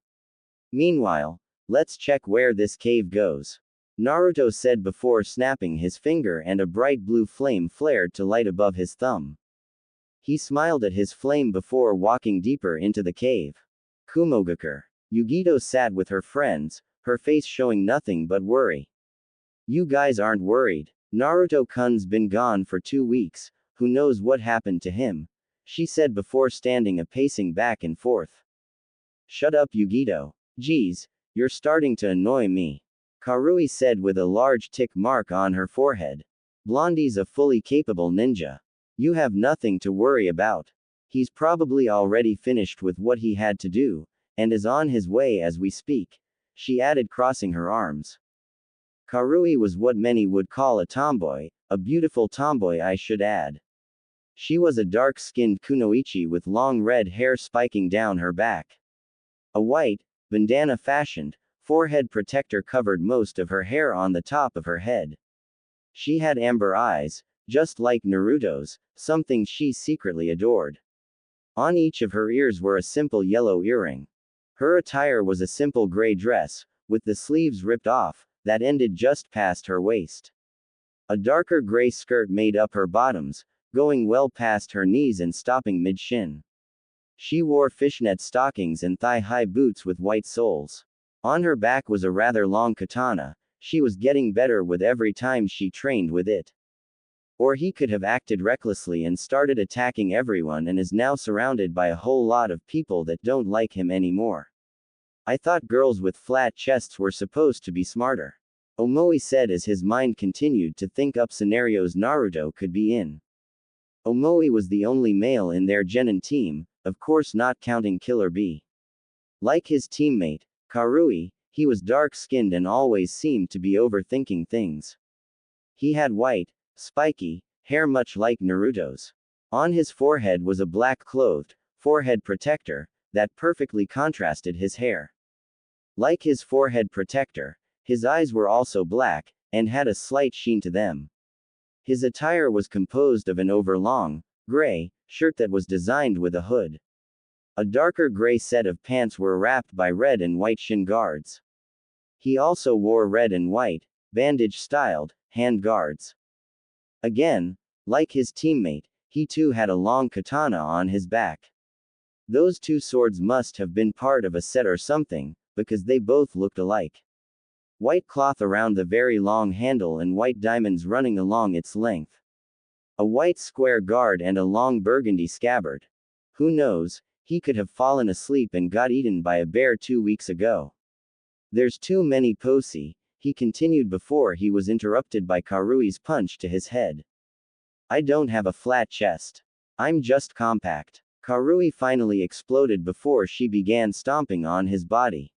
Meanwhile, let's check where this cave goes. Naruto said before snapping his finger and a bright blue flame flared to light above his thumb. He smiled at his flame before walking deeper into the cave. Kumogakur. Yugito sat with her friends, her face showing nothing but worry. You guys aren't worried. Naruto-kun's been gone for 2 weeks, who knows what happened to him, she said before standing a pacing back and forth. Shut up, Yugito. Geez, you're starting to annoy me. Karui said with a large tick mark on her forehead. Blondie's a fully capable ninja. You have nothing to worry about. He's probably already finished with what he had to do, and is on his way as we speak, she added, crossing her arms. Karui was what many would call a tomboy, a beautiful tomboy I should add. She was a dark-skinned kunoichi with long red hair spiking down her back. A white, bandana-fashioned, forehead protector covered most of her hair on the top of her head. She had amber eyes, just like Naruto's, something she secretly adored. On each of her ears were a simple yellow earring. Her attire was a simple gray dress, with the sleeves ripped off, that ended just past her waist. A darker gray skirt made up her bottoms, going well past her knees and stopping mid-shin. She wore fishnet stockings and thigh-high boots with white soles. On her back was a rather long katana. She was getting better with every time she trained with it. Or he could have acted recklessly and started attacking everyone and is now surrounded by a whole lot of people that don't like him anymore. I thought girls with flat chests were supposed to be smarter. Omoi said as his mind continued to think up scenarios Naruto could be in. Omoi was the only male in their genin team, of course not counting Killer Bee. Like his teammate, Karui, he was dark-skinned and always seemed to be overthinking things. He had white, spiky, hair much like Naruto's. On his forehead was a black-clothed, forehead protector, that perfectly contrasted his hair. Like his forehead protector, his eyes were also black, and had a slight sheen to them. His attire was composed of an overlong, gray, shirt that was designed with a hood. A darker gray set of pants were wrapped by red and white shin guards. He also wore red and white, bandage-styled, hand guards. Again, Like his teammate, he too had a long katana on his back. Those two swords must have been part of a set or something, because they both looked alike. White cloth around the very long handle and white diamonds running along its length. A white square guard and a long burgundy scabbard. Who knows, he could have fallen asleep and got eaten by a bear 2 weeks ago. There's too many posse, he continued before he was interrupted by Karui's punch to his head. I don't have a flat chest. I'm just compact. Karui finally exploded before she began stomping on his body.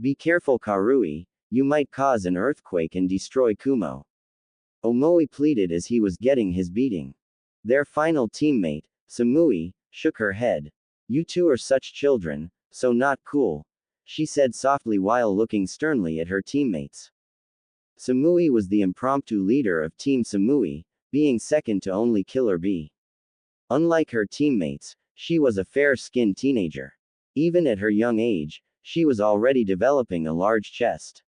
Be careful, Karui, you might cause an earthquake and destroy Kumo. Omoi pleaded as he was getting his beating. Their final teammate, Samui, shook her head. You two are such children, so not cool, she said softly while looking sternly at her teammates. Samui was the impromptu leader of Team Samui, being second to only Killer B. Unlike her teammates, she was a fair-skinned teenager. Even at her young age, she was already developing a large chest.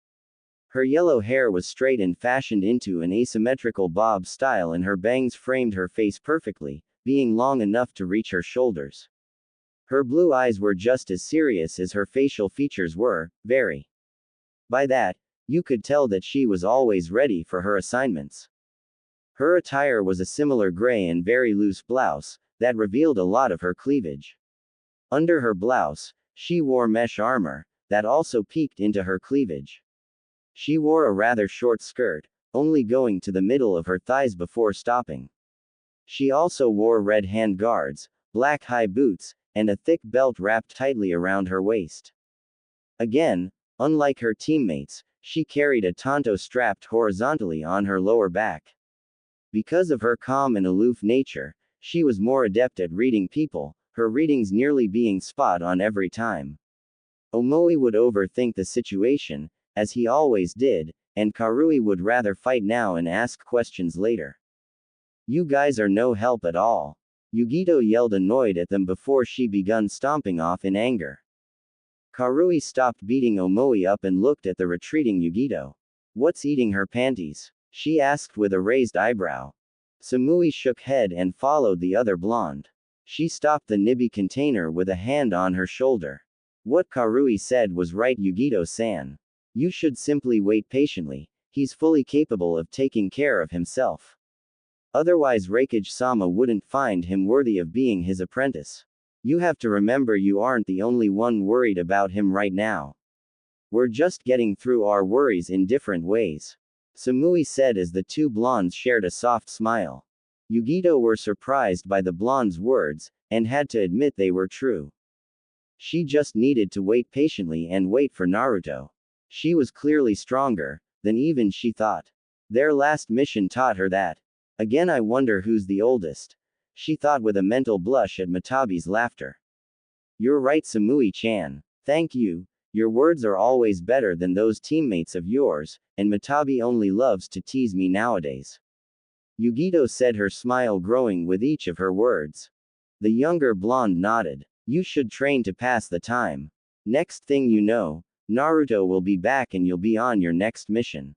Her yellow hair was straight and fashioned into an asymmetrical bob style, and her bangs framed her face perfectly, being long enough to reach her shoulders. Her blue eyes were just as serious as her facial features were, very. By that, you could tell that she was always ready for her assignments. Her attire was a similar gray and very loose blouse, that revealed a lot of her cleavage. Under her blouse, she wore mesh armor, that also peeked into her cleavage. She wore a rather short skirt, only going to the middle of her thighs before stopping. She also wore red hand guards, black high boots, and a thick belt wrapped tightly around her waist. Again, unlike her teammates, she carried a tanto strapped horizontally on her lower back. Because of her calm and aloof nature, she was more adept at reading people, her readings nearly being spot on every time. Omoi would overthink the situation, as he always did, and Karui would rather fight now and ask questions later. You guys are no help at all. Yugito yelled annoyed at them before she begun stomping off in anger. Karui stopped beating Omoi up and looked at the retreating Yugito. What's eating her panties? She asked with a raised eyebrow. Samui shook head and followed the other blonde. She stopped the Nibi container with a hand on her shoulder. What Karui said was right, Yugito-san. You should simply wait patiently, he's fully capable of taking care of himself. Otherwise Reikage-sama wouldn't find him worthy of being his apprentice. You have to remember you aren't the only one worried about him right now. We're just getting through our worries in different ways. Samui said as the two blondes shared a soft smile. Yugito were surprised by the blonde's words, and had to admit they were true. She just needed to wait patiently and wait for Naruto. She was clearly stronger than even she thought. Their last mission taught her that. Again, I wonder who's the oldest, she thought with a mental blush at Matabi's laughter. You're right, Samui-chan. Thank you. Your words are always better than those teammates of yours, and Matabi only loves to tease me nowadays. Yugito said, her smile growing with each of her words. The younger blonde nodded. You should train to pass the time. Next thing you know, Naruto will be back and you'll be on your next mission.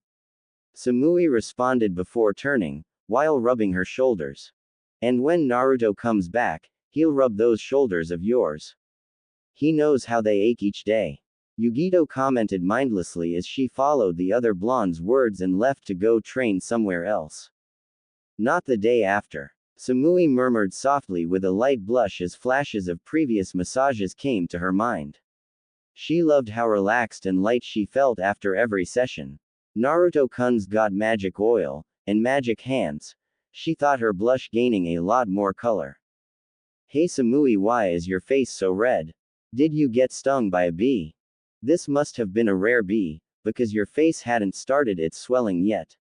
Samui responded before turning, while rubbing her shoulders. And when Naruto comes back, he'll rub those shoulders of yours. He knows how they ache each day. Yugito commented mindlessly as she followed the other blonde's words and left to go train somewhere else. Not the day after. Samui murmured softly with a light blush as flashes of previous massages came to her mind. She loved how relaxed and light she felt after every session. Naruto-kun's got magic oil, and magic hands. She thought, her blush gaining a lot more color. Hey Samui, why is your face so red? Did you get stung by a bee? This must have been a rare bee, because your face hadn't started its swelling yet.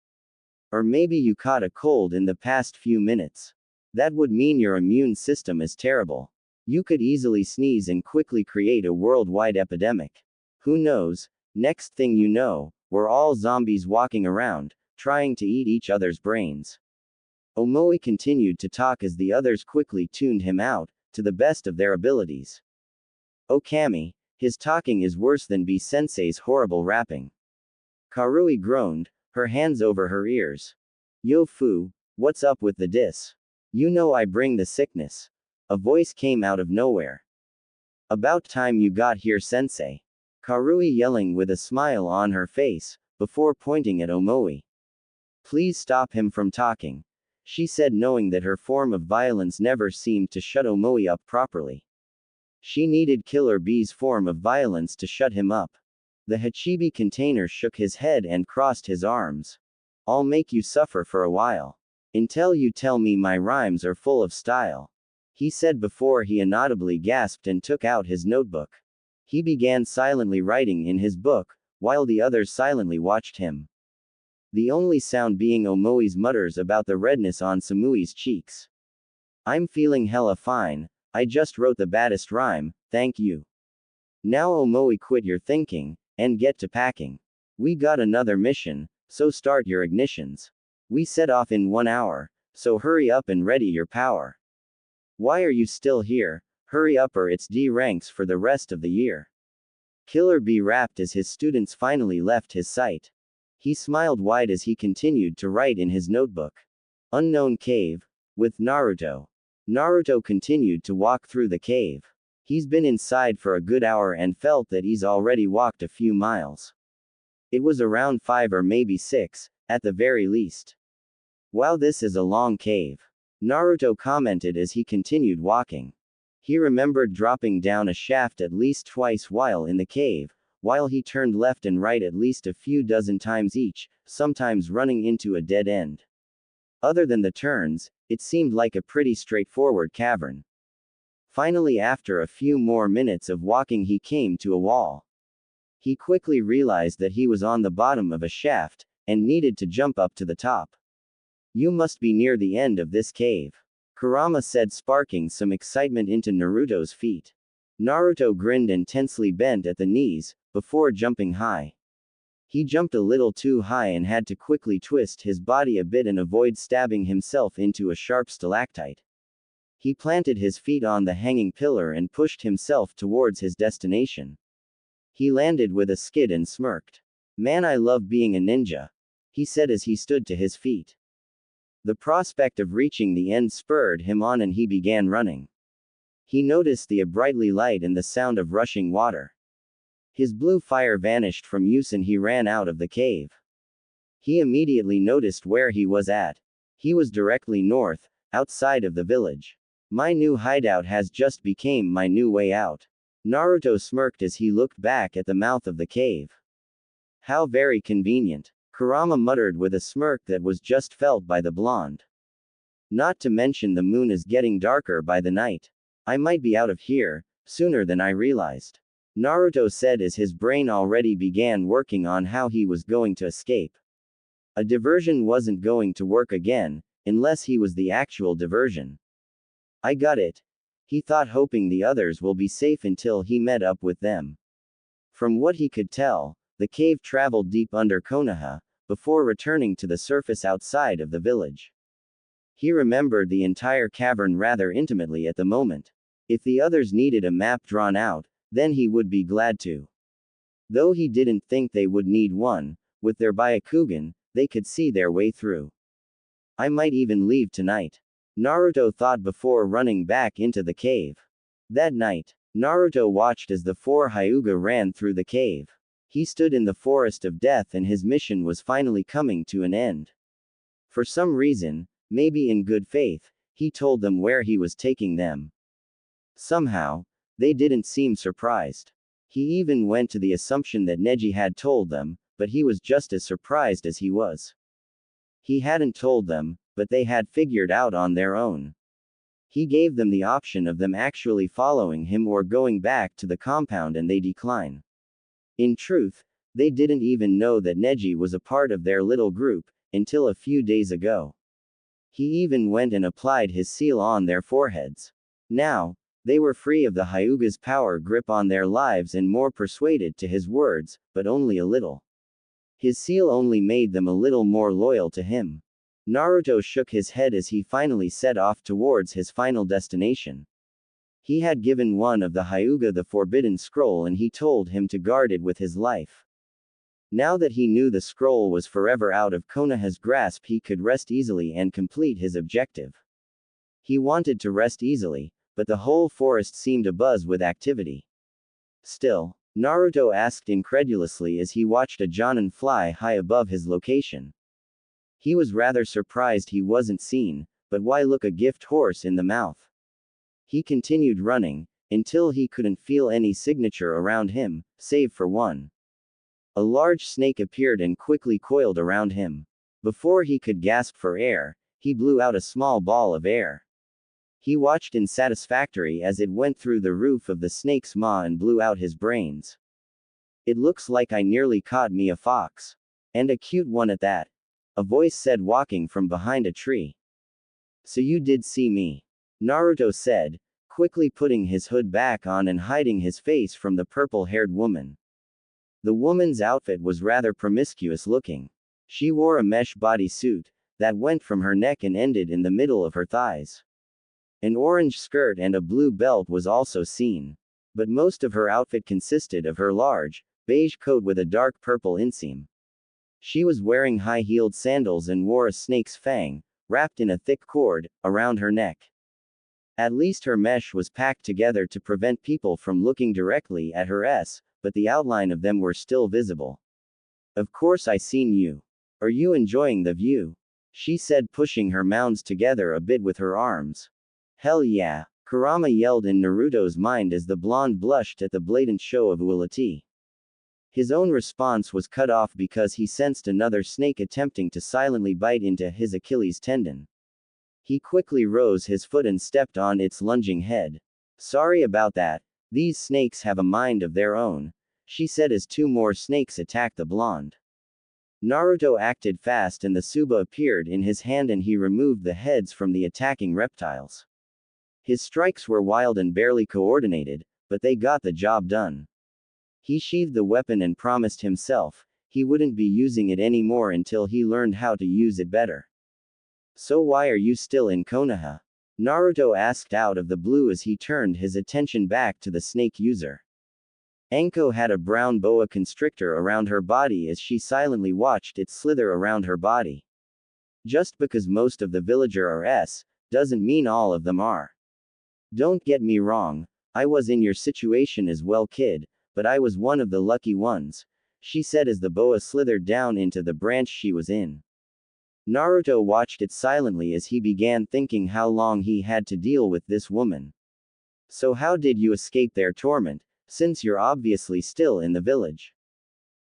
Or maybe you caught a cold in the past few minutes. That would mean your immune system is terrible. You could easily sneeze and quickly create a worldwide epidemic. Who knows, next thing you know, we're all zombies walking around, trying to eat each other's brains. Omoi continued to talk as the others quickly tuned him out, to the best of their abilities. Oh Kami, his talking is worse than B-sensei's horrible rapping. Karui groaned, her hands over her ears. Yo Fu, what's up with the diss? You know I bring the sickness. A voice came out of nowhere. About time you got here, sensei. Karui yelling with a smile on her face, before pointing at Omoi. Please stop him from talking, she said, knowing that her form of violence never seemed to shut Omoi up properly. She needed Killer Bee's form of violence to shut him up. The Hachibi container shook his head and crossed his arms. I'll make you suffer for a while. Until you tell me my rhymes are full of style, he said before he inaudibly gasped and took out his notebook. He began silently writing in his book, while the others silently watched him. The only sound being Omoi's mutters about the redness on Samui's cheeks. I'm feeling hella fine, I just wrote the baddest rhyme, thank you. Now Omoi, quit your thinking, and get to packing. We got another mission, so start your ignitions. We set off in 1 hour, so hurry up and ready your power. Why are you still here? Hurry up or it's D ranks for the rest of the year. Killer Bee rapped as his students finally left his sight. He smiled wide as he continued to write in his notebook. Unknown cave. With Naruto. Naruto continued to walk through the cave. He's been inside for a good hour and felt that he's already walked a few miles. It was around 5 or maybe 6, at the very least. Wow, this is a long cave. Naruto commented as he continued walking. He remembered dropping down a shaft at least twice while in the cave, while he turned left and right at least a few dozen times each, sometimes running into a dead end. Other than the turns, it seemed like a pretty straightforward cavern. Finally, after a few more minutes of walking, he came to a wall. He quickly realized that he was on the bottom of a shaft, and needed to jump up to the top. You must be near the end of this cave, Kurama said, sparking some excitement into Naruto's feet. Naruto grinned and tensely bent at the knees, before jumping high. He jumped a little too high and had to quickly twist his body a bit and avoid stabbing himself into a sharp stalactite. He planted his feet on the hanging pillar and pushed himself towards his destination. He landed with a skid and smirked. Man, I love being a ninja, he said as he stood to his feet. The prospect of reaching the end spurred him on and he began running. He noticed the brightly light and the sound of rushing water. His blue fire vanished from use and he ran out of the cave. He immediately noticed where he was at. He was directly north, outside of the village. My new hideout has just became my new way out. Naruto smirked as he looked back at the mouth of the cave. How very convenient, Kurama muttered with a smirk that was just felt by the blonde. Not to mention the moon is getting darker by the night. I might be out of here, sooner than I realized, Naruto said as his brain already began working on how he was going to escape. A diversion wasn't going to work again, unless he was the actual diversion. I got it, he thought, hoping the others will be safe until he met up with them. From what he could tell, the cave traveled deep under Konoha, before returning to the surface outside of the village. He remembered the entire cavern rather intimately at the moment. If the others needed a map drawn out, then he would be glad to. Though he didn't think they would need one, with their Byakugan, they could see their way through. I might even leave tonight, Naruto thought before running back into the cave. That night, Naruto watched as the 4 Hyuga ran through the cave. He stood in the forest of death and his mission was finally coming to an end. For some reason, maybe in good faith, he told them where he was taking them. Somehow, they didn't seem surprised. He even went to the assumption that Neji had told them, but he was just as surprised as he was. He hadn't told them, but they had figured out on their own. He gave them the option of them actually following him or going back to the compound and they decline. In truth, they didn't even know that Neji was a part of their little group, until a few days ago. He even went and applied his seal on their foreheads. Now, they were free of the Hyuga's power grip on their lives and more persuaded to his words, but only a little. His seal only made them a little more loyal to him. Naruto shook his head as he finally set off towards his final destination. He had given one of the Hyuga the forbidden scroll and he told him to guard it with his life. Now that he knew the scroll was forever out of Konoha's grasp, he could rest easily and complete his objective. He wanted to rest easily, but the whole forest seemed abuzz with activity. Still, Naruto asked incredulously as he watched a Jonin fly high above his location. He was rather surprised he wasn't seen, but why look a gift horse in the mouth? He continued running, until he couldn't feel any signature around him, save for one. A large snake appeared and quickly coiled around him. Before he could gasp for air, he blew out a small ball of air. He watched in satisfaction as it went through the roof of the snake's maw and blew out his brains. It looks like I nearly caught me a fox. And a cute one at that. A voice said walking from behind a tree. So you did see me. Naruto said, quickly putting his hood back on and hiding his face from the purple-haired woman. The woman's outfit was rather promiscuous looking. She wore a mesh bodysuit that went from her neck and ended in the middle of her thighs. An orange skirt and a blue belt was also seen. But most of her outfit consisted of her large, beige coat with a dark purple inseam. She was wearing high-heeled sandals and wore a snake's fang, wrapped in a thick cord, around her neck. At least her mesh was packed together to prevent people from looking directly at her but the outline of them were still visible. Of course I seen you. Are you enjoying the view? She said, pushing her mounds together a bit with her arms. Hell yeah, Kurama yelled in Naruto's mind as the blonde blushed at the blatant show of utility. His own response was cut off because he sensed another snake attempting to silently bite into his Achilles tendon. He quickly rose his foot and stepped on its lunging head. Sorry about that, these snakes have a mind of their own, she said as two more snakes attacked the blonde. Naruto acted fast and the Tsuba appeared in his hand and he removed the heads from the attacking reptiles. His strikes were wild and barely coordinated, but they got the job done. He sheathed the weapon and promised himself he wouldn't be using it anymore until he learned how to use it better. So why are you still in Konoha? Naruto asked out of the blue as he turned his attention back to the snake user. Anko had a brown boa constrictor around her body as she silently watched it slither around her body. Just because most of the villager are doesn't mean all of them are. Don't get me wrong, I was in your situation as well, kid, but I was one of the lucky ones, she said as the boa slithered down into the branch she was in. Naruto watched it silently as he began thinking how long he had to deal with this woman. So how did you escape their torment, since you're obviously still in the village?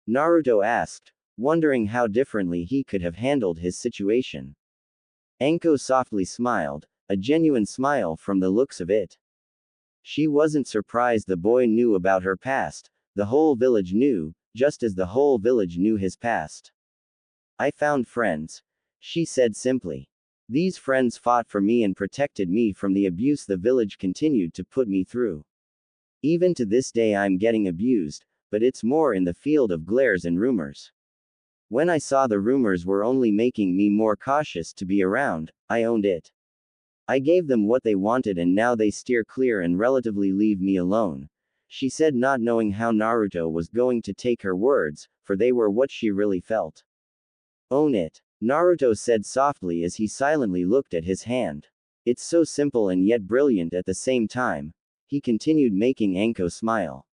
Naruto asked, wondering how differently he could have handled his situation. Anko softly smiled, a genuine smile from the looks of it. She wasn't surprised the boy knew about her past, the whole village knew, just as the whole village knew his past. I found friends, she said simply. These friends fought for me and protected me from the abuse the village continued to put me through. Even to this day I'm getting abused, but it's more in the field of glares and rumors. When I saw the rumors were only making me more cautious to be around, I owned it. I gave them what they wanted and now they steer clear and relatively leave me alone, she said, not knowing how Naruto was going to take her words, for they were what she really felt. Own it, Naruto said softly as he silently looked at his hand. It's so simple and yet brilliant at the same time, he continued, making Anko smile.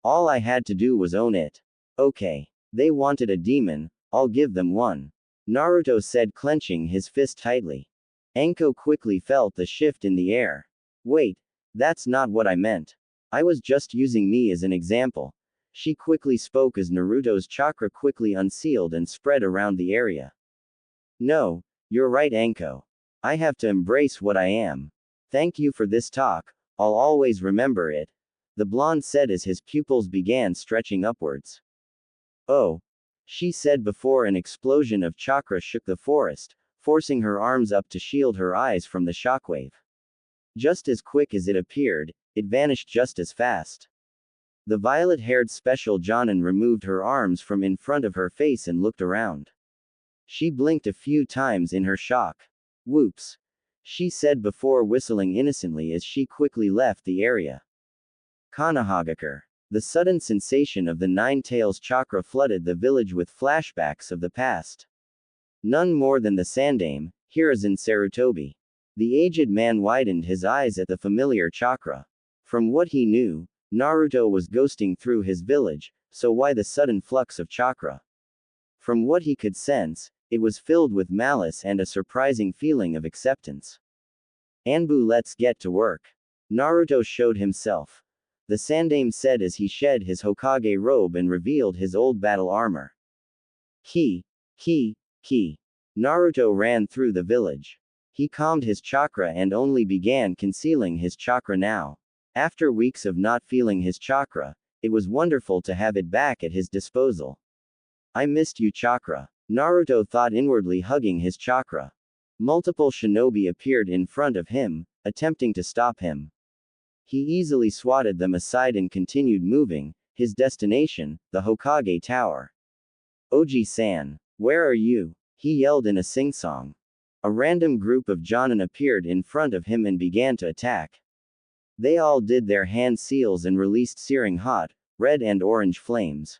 All I had to do was own it. Okay. They wanted a demon, I'll give them one, Naruto said, clenching his fist tightly. Anko quickly felt the shift in the air. Wait, that's not what I meant. I was just using me as an example. She quickly spoke as Naruto's chakra quickly unsealed and spread around the area. No, you're right, Anko. I have to embrace what I am. Thank you for this talk, I'll always remember it, the blonde said as his pupils began stretching upwards. Oh, she said before an explosion of chakra shook the forest, forcing her arms up to shield her eyes from the shockwave. Just as quick as it appeared, it vanished just as fast. The violet-haired special Jonin removed her arms from in front of her face and looked around. She blinked a few times in her shock. Whoops, she said before whistling innocently as she quickly left the area. Konohagakure. The sudden sensation of the Nine Tails chakra flooded the village with flashbacks of the past. None more than the Sandaime, Hiruzen Sarutobi. The aged man widened his eyes at the familiar chakra. From what he knew, Naruto was ghosting through his village, so why the sudden flux of chakra? From what he could sense, it was filled with malice and a surprising feeling of acceptance. Anbu, let's get to work. Naruto showed himself. The Sandaime said as he shed his Hokage robe and revealed his old battle armor. Ki. Naruto ran through the village. He calmed his chakra and only began concealing his chakra now. After weeks of not feeling his chakra, it was wonderful to have it back at his disposal. I missed you, chakra. Naruto thought inwardly, hugging his chakra. Multiple shinobi appeared in front of him, attempting to stop him. He easily swatted them aside and continued moving, his destination, the Hokage Tower. Oji-san, where are you? He yelled in a sing-song. A random group of Jonin appeared in front of him and began to attack. They all did their hand seals and released searing hot, red and orange flames.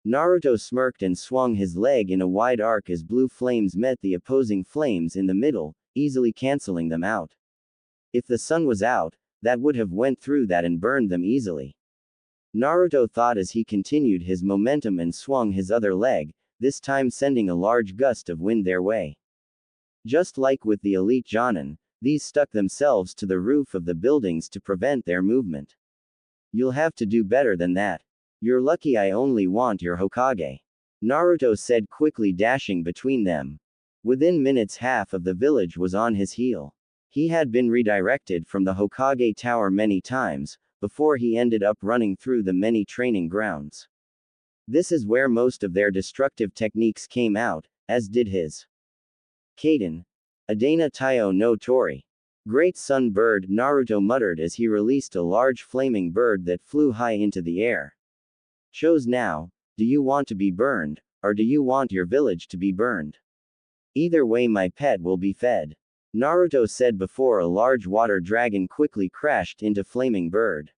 Naruto smirked and swung his leg in a wide arc as blue flames met the opposing flames in the middle, easily canceling them out. If the sun was out, that would have went through that and burned them easily. Naruto thought as he continued his momentum and swung his other leg, this time sending a large gust of wind their way. Just like with the elite Jonin, these stuck themselves to the roof of the buildings to prevent their movement. You'll have to do better than that. You're lucky I only want your Hokage. Naruto said, quickly dashing between them. Within minutes, half of the village was on his heel. He had been redirected from the Hokage Tower many times, before he ended up running through the many training grounds. This is where most of their destructive techniques came out, as did his. Kaden. Adana Taio no Tori. Great sun bird, Naruto muttered as he released a large flaming bird that flew high into the air. Chose now, do you want to be burned, or do you want your village to be burned? Either way my pet will be fed. Naruto said before a large water dragon quickly crashed into flaming bird.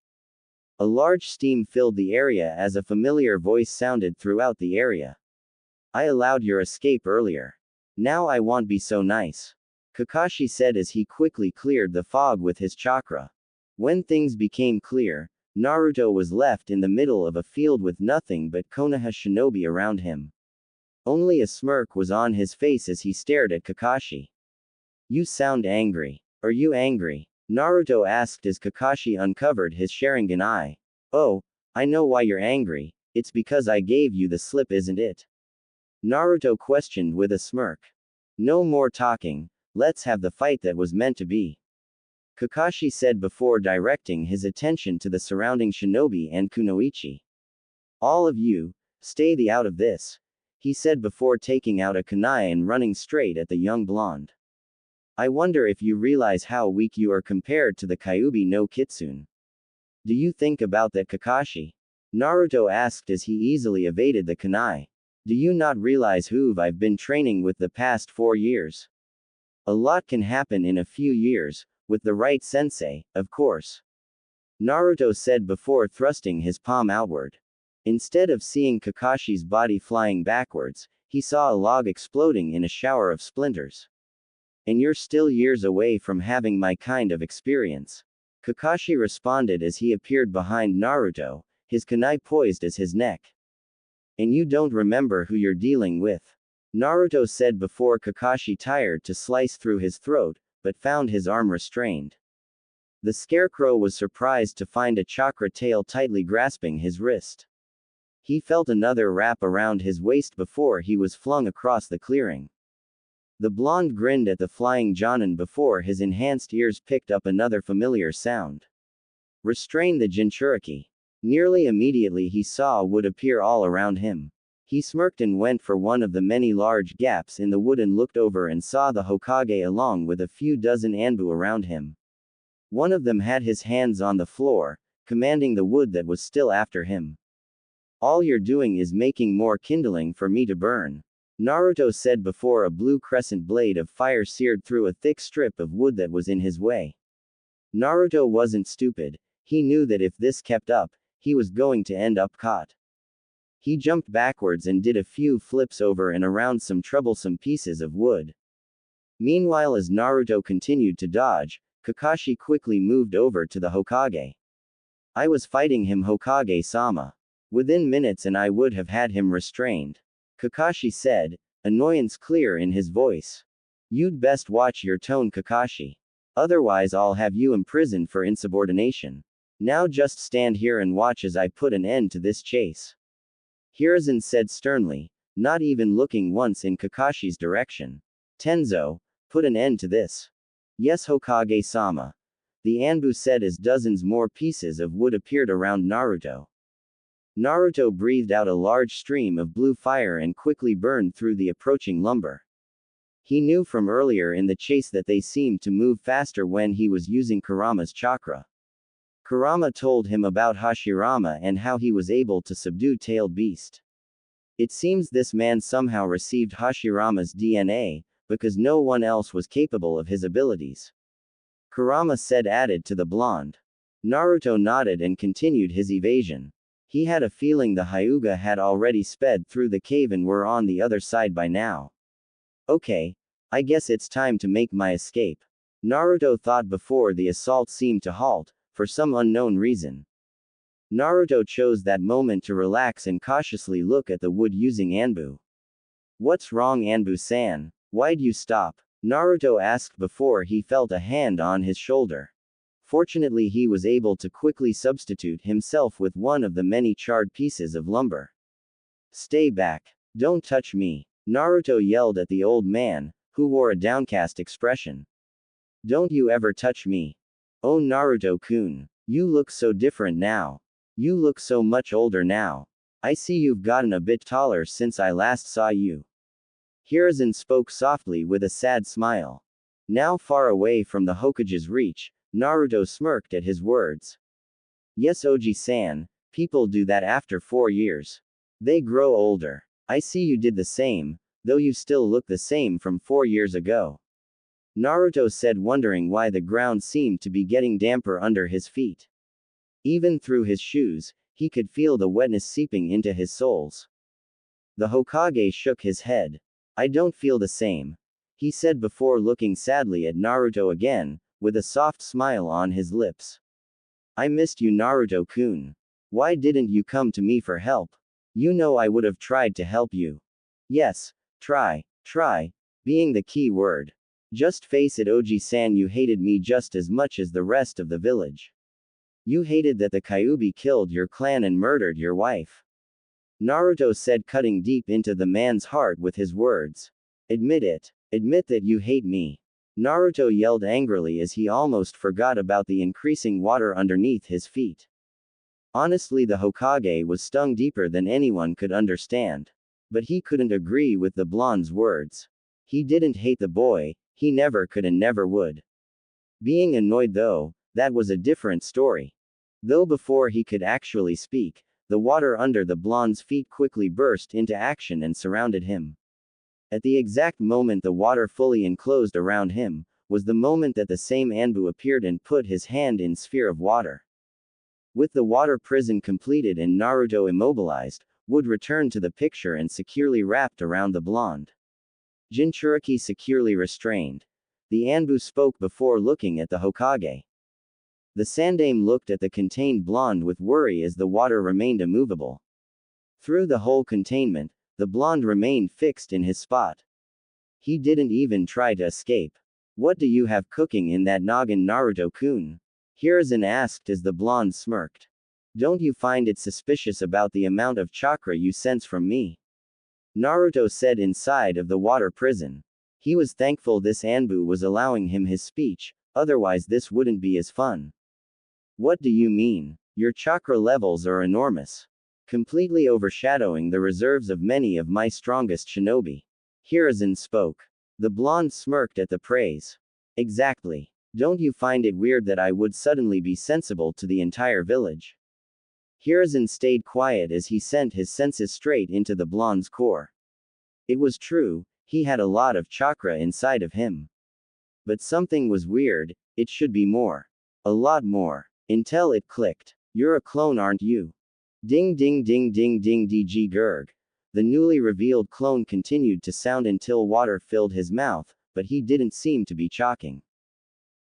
A large steam filled the area as a familiar voice sounded throughout the area. I allowed your escape earlier. Now I won't be so nice. Kakashi said as he quickly cleared the fog with his chakra. When things became clear, Naruto was left in the middle of a field with nothing but Konoha shinobi around him. Only a smirk was on his face as he stared at Kakashi. You sound angry. Are you angry? Naruto asked as Kakashi uncovered his Sharingan eye. Oh, I know why you're angry, it's because I gave you the slip, isn't it? Naruto questioned with a smirk. No more talking, let's have the fight that was meant to be. Kakashi said before directing his attention to the surrounding shinobi and kunoichi. All of you, stay the out of this, he said before taking out a kunai and running straight at the young blonde. I wonder if you realize how weak you are compared to the Kyuubi no Kitsune. Do you think about that, Kakashi? Naruto asked as he easily evaded the kunai. Do you not realize who I've been training with the past 4 years? A lot can happen in a few years, with the right sensei, of course. Naruto said before thrusting his palm outward. Instead of seeing Kakashi's body flying backwards, he saw a log exploding in a shower of splinters. And you're still years away from having my kind of experience. Kakashi responded as he appeared behind Naruto, his kunai poised as his neck. And you don't remember who you're dealing with? Naruto said before Kakashi tired to slice through his throat, but found his arm restrained. The scarecrow was surprised to find a chakra tail tightly grasping his wrist. He felt another wrap around his waist before he was flung across the clearing. The blonde grinned at the flying Jonin before his enhanced ears picked up another familiar sound. Restrain the Jinchuriki. Nearly immediately he saw wood appear all around him. He smirked and went for one of the many large gaps in the wood and looked over and saw the Hokage along with a few dozen Anbu around him. One of them had his hands on the floor, commanding the wood that was still after him. All you're doing is making more kindling for me to burn. Naruto said before a blue crescent blade of fire seared through a thick strip of wood that was in his way. Naruto wasn't stupid, he knew that if this kept up, he was going to end up caught. He jumped backwards and did a few flips over and around some troublesome pieces of wood. Meanwhile, as Naruto continued to dodge, Kakashi quickly moved over to the Hokage. I was fighting him, Hokage-sama. Within minutes and I would have had him restrained. Kakashi said, annoyance clear in his voice. You'd best watch your tone, Kakashi. Otherwise I'll have you imprisoned for insubordination. Now just stand here and watch as I put an end to this chase. Hiruzen said sternly, not even looking once in Kakashi's direction. Tenzo, put an end to this. Yes, Hokage-sama. The Anbu said as dozens more pieces of wood appeared around Naruto. Naruto breathed out a large stream of blue fire and quickly burned through the approaching lumber. He knew from earlier in the chase that they seemed to move faster when he was using Kurama's chakra. Kurama told him about Hashirama and how he was able to subdue Tailed Beast. It seems this man somehow received Hashirama's DNA, because no one else was capable of his abilities. Kurama said, added to the blonde. Naruto nodded and continued his evasion. He had a feeling the Hyuga had already sped through the cave and were on the other side by now. Okay, I guess it's time to make my escape. Naruto thought before the assault seemed to halt, for some unknown reason. Naruto chose that moment to relax and cautiously look at the wood using Anbu. What's wrong, Anbu-san? Why'd you stop? Naruto asked before he felt a hand on his shoulder. Fortunately, he was able to quickly substitute himself with one of the many charred pieces of lumber. Stay back. Don't touch me. Naruto yelled at the old man, who wore a downcast expression. Don't you ever touch me. Oh, Naruto-kun. You look so different now. You look so much older now. I see you've gotten a bit taller since I last saw you. Hiruzen spoke softly with a sad smile. Now far away from the Hokage's reach, Naruto smirked at his words. Yes, Oji-san, people do that after 4 years. They grow older. I see you did the same, though you still look the same from 4 years ago. Naruto said, wondering why the ground seemed to be getting damper under his feet. Even through his shoes, he could feel the wetness seeping into his soles. The Hokage shook his head. I don't feel the same, he said before looking sadly at Naruto again, with a soft smile on his lips. I missed you, Naruto-kun. Why didn't you come to me for help? You know I would have tried to help you. Yes, try, being the key word. Just face it, Oji-san, you hated me just as much as the rest of the village. You hated that the Kyuubi killed your clan and murdered your wife. Naruto said, cutting deep into the man's heart with his words. Admit it. Admit that you hate me. Naruto yelled angrily as he almost forgot about the increasing water underneath his feet. Honestly, the Hokage was stung deeper than anyone could understand. But he couldn't agree with the blonde's words. He didn't hate the boy, he never could and never would. Being annoyed though, that was a different story. Though before he could actually speak, the water under the blonde's feet quickly burst into action and surrounded him. At the exact moment the water fully enclosed around him, was the moment that the same Anbu appeared and put his hand in sphere of water. With the water prison completed and Naruto immobilized, wood returned to the picture and securely wrapped around the blonde. Jinchuriki securely restrained. The Anbu spoke before looking at the Hokage. The Sandaime looked at the contained blonde with worry as the water remained immovable. Through the whole containment, the blonde remained fixed in his spot. He didn't even try to escape. What do you have cooking in that noggin, Naruto-kun? Hiruzen asked as the blonde smirked. Don't you find it suspicious about the amount of chakra you sense from me? Naruto said inside of the water prison. He was thankful this Anbu was allowing him his speech, otherwise this wouldn't be as fun. What do you mean? Your chakra levels are enormous. Completely overshadowing the reserves of many of my strongest shinobi. Hiruzen spoke. The blonde smirked at the praise. Exactly. Don't you find it weird that I would suddenly be sensible to the entire village? Hiruzen stayed quiet as he sent his senses straight into the blonde's core. It was true, he had a lot of chakra inside of him. But something was weird, it should be more. A lot more. Until it clicked. You're a clone, aren't you? Ding ding ding ding ding DG Gurg. The newly revealed clone continued to sound until water filled his mouth, but he didn't seem to be talking.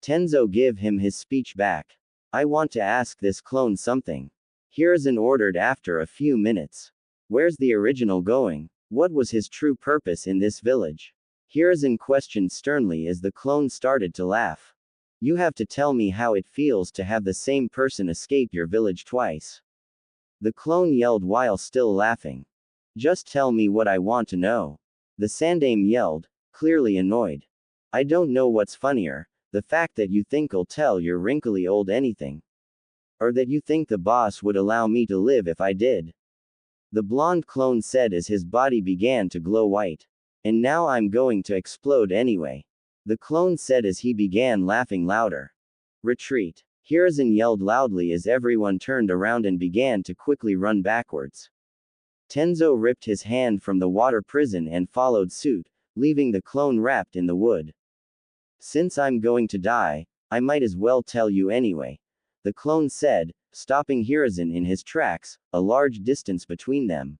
Tenzo give him his speech back. I want to ask this clone something. Hiruzen ordered after a few minutes. Where's the original going? What was his true purpose in this village? Hiruzen questioned sternly as the clone started to laugh. You have to tell me how it feels to have the same person escape your village twice. The clone yelled while still laughing. Just tell me what I want to know. The Sandaime yelled, clearly annoyed. I don't know what's funnier, the fact that you think I'll tell your wrinkly old anything. Or that you think the boss would allow me to live if I did. The blonde clone said as his body began to glow white. And now I'm going to explode anyway. The clone said as he began laughing louder. Retreat. Hiruzen yelled loudly as everyone turned around and began to quickly run backwards. Tenzo ripped his hand from the water prison and followed suit, leaving the clone wrapped in the wood. Since I'm going to die, I might as well tell you anyway, the clone said, stopping Hiruzen in his tracks, a large distance between them.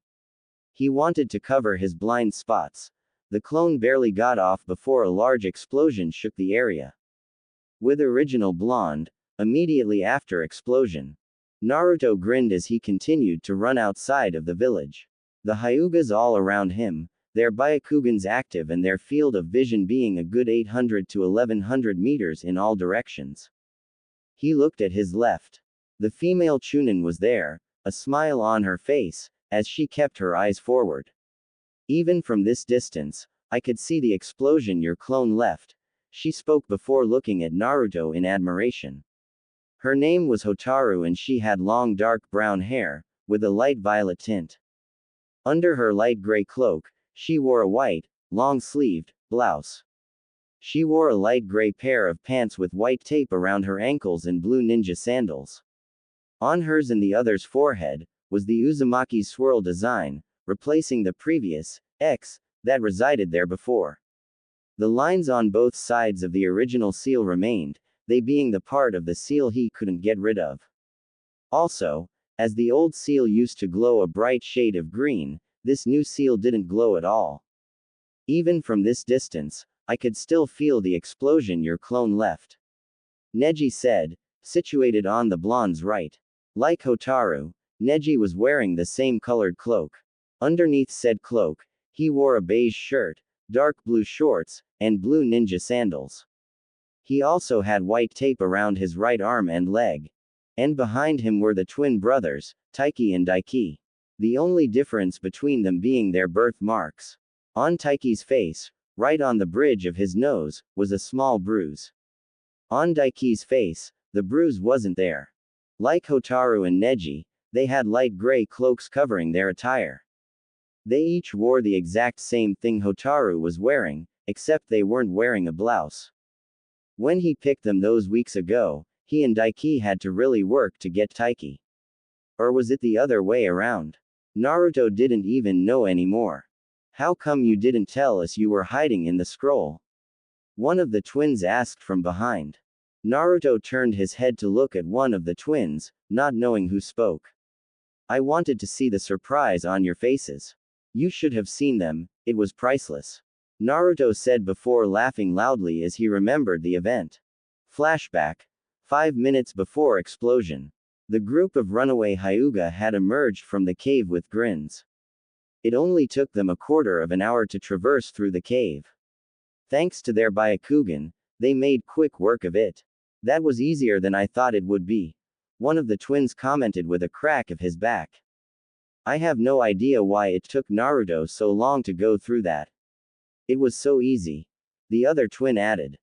He wanted to cover his blind spots. The clone barely got off before a large explosion shook the area. With original blonde, immediately after explosion. Naruto grinned as he continued to run outside of the village. The Hyugas all around him, their Byakugans active and their field of vision being a good 800 to 1100 meters in all directions. He looked at his left. The female Chunin was there, a smile on her face, as she kept her eyes forward. Even from this distance, I could see the explosion your clone left, she spoke before looking at Naruto in admiration. Her name was Hotaru and she had long dark brown hair, with a light violet tint. Under her light gray cloak, she wore a white, long-sleeved, blouse. She wore a light gray pair of pants with white tape around her ankles and blue ninja sandals. On hers and the other's forehead, was the Uzumaki's swirl design, replacing the previous X that resided there before. The lines on both sides of the original seal remained, they being the part of the seal he couldn't get rid of. Also, as the old seal used to glow a bright shade of green, this new seal didn't glow at all. Even from this distance, I could still feel the explosion your clone left. Neji said, situated on the blonde's right. Like Hotaru, Neji was wearing the same colored cloak. Underneath said cloak, he wore a beige shirt, dark blue shorts, and blue ninja sandals. He also had white tape around his right arm and leg. And behind him were the twin brothers, Taiki and Daiki. The only difference between them being their birthmarks. On Taiki's face, right on the bridge of his nose, was a small bruise. On Daiki's face, the bruise wasn't there. Like Hotaru and Neji, they had light gray cloaks covering their attire. They each wore the exact same thing Hotaru was wearing, except they weren't wearing a blouse. When he picked them those weeks ago, he and Daiki had to really work to get Taiki. Or was it the other way around? Naruto didn't even know anymore. How come you didn't tell us you were hiding in the scroll? One of the twins asked from behind. Naruto turned his head to look at one of the twins, not knowing who spoke. I wanted to see the surprise on your faces. You should have seen them, it was priceless. Naruto said before laughing loudly as he remembered the event. Flashback. 5 minutes before explosion. The group of runaway Hyuga had emerged from the cave with grins. It only took them a quarter of an hour to traverse through the cave. Thanks to their Byakugan, they made quick work of it. That was easier than I thought it would be. One of the twins commented with a crack of his back. I have no idea why it took Naruto so long to go through that. It was so easy. The other twin added.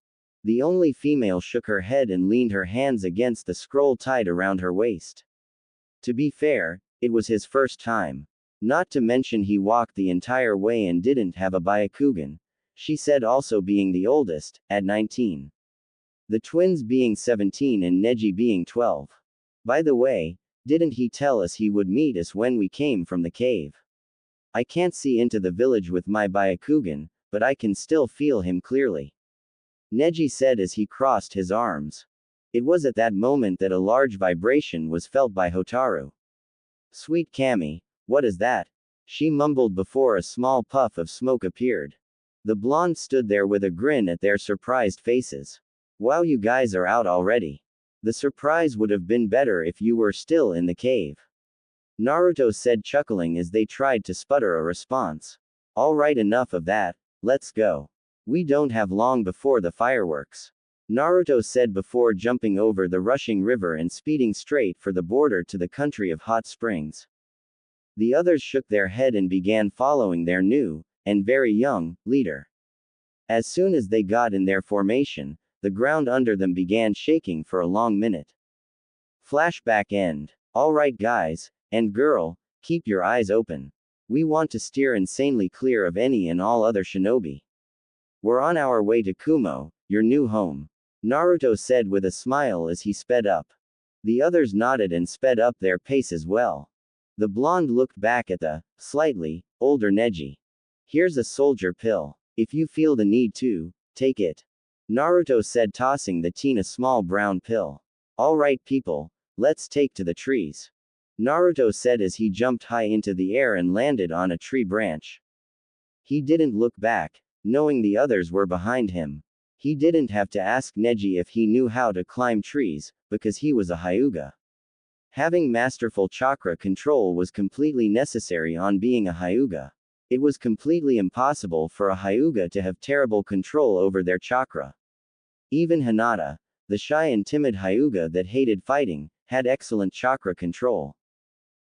The only female shook her head and leaned her hands against the scroll tied around her waist. To be fair, it was his first time. Not to mention he walked the entire way and didn't have a Byakugan. She said, also being the oldest, at 19. The twins being 17 and Neji being 12. By the way, didn't he tell us he would meet us when we came from the cave? I can't see into the village with my Byakugan, but I can still feel him clearly. Neji said as he crossed his arms. It was at that moment that a large vibration was felt by Hotaru. Sweet Kami, what is that? She mumbled before a small puff of smoke appeared. The blonde stood there with a grin at their surprised faces. Wow, you guys are out already. The surprise would have been better if you were still in the cave. Naruto said, chuckling as they tried to sputter a response. Alright, enough of that, let's go. We don't have long before the fireworks. Naruto said before jumping over the rushing river and speeding straight for the border to the country of hot springs. The others shook their head and began following their new, and very young, leader. As soon as they got in their formation, the ground under them began shaking for a long minute. Flashback end. Alright guys, and girl, keep your eyes open. We want to steer insanely clear of any and all other shinobi. We're on our way to Kumo, your new home. Naruto said with a smile as he sped up. The others nodded and sped up their pace as well. The blonde looked back at the, slightly, older Neji. Here's a soldier pill. If you feel the need to, take it. Naruto said, tossing the teen a small brown pill. Alright people, let's take to the trees. Naruto said as he jumped high into the air and landed on a tree branch. He didn't look back, knowing the others were behind him. He didn't have to ask Neji if he knew how to climb trees, because he was a Hyuga. Having masterful chakra control was completely necessary on being a Hyuga. It was completely impossible for a Hyuga to have terrible control over their chakra. Even Hinata, the shy and timid Hyuga that hated fighting, had excellent chakra control.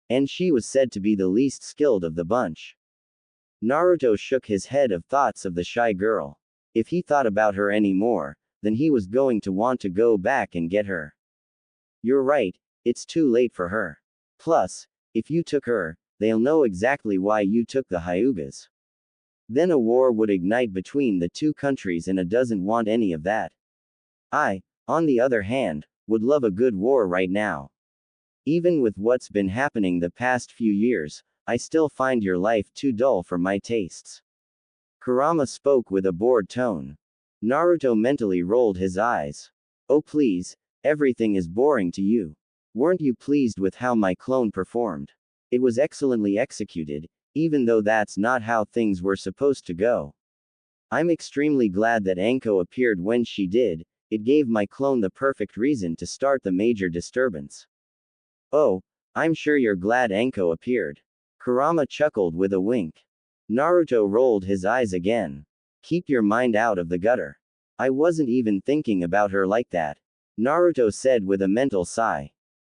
And she was said to be the least skilled of the bunch. Naruto shook his head of thoughts of the shy girl. If he thought about her anymore, then he was going to want to go back and get her. You're right, it's too late for her. Plus, if you took her, they'll know exactly why you took the Hyugas. Then a war would ignite between the two countries and I doesn't want any of that. I, on the other hand, would love a good war right now. Even with what's been happening the past few years, I still find your life too dull for my tastes. Kurama spoke with a bored tone. Naruto mentally rolled his eyes. Oh please, everything is boring to you. Weren't you pleased with how my clone performed? It was excellently executed, even though that's not how things were supposed to go. I'm extremely glad that Anko appeared when she did, it gave my clone the perfect reason to start the major disturbance. Oh, I'm sure you're glad Anko appeared. Kurama chuckled with a wink. Naruto rolled his eyes again. Keep your mind out of the gutter. I wasn't even thinking about her like that. Naruto said with a mental sigh.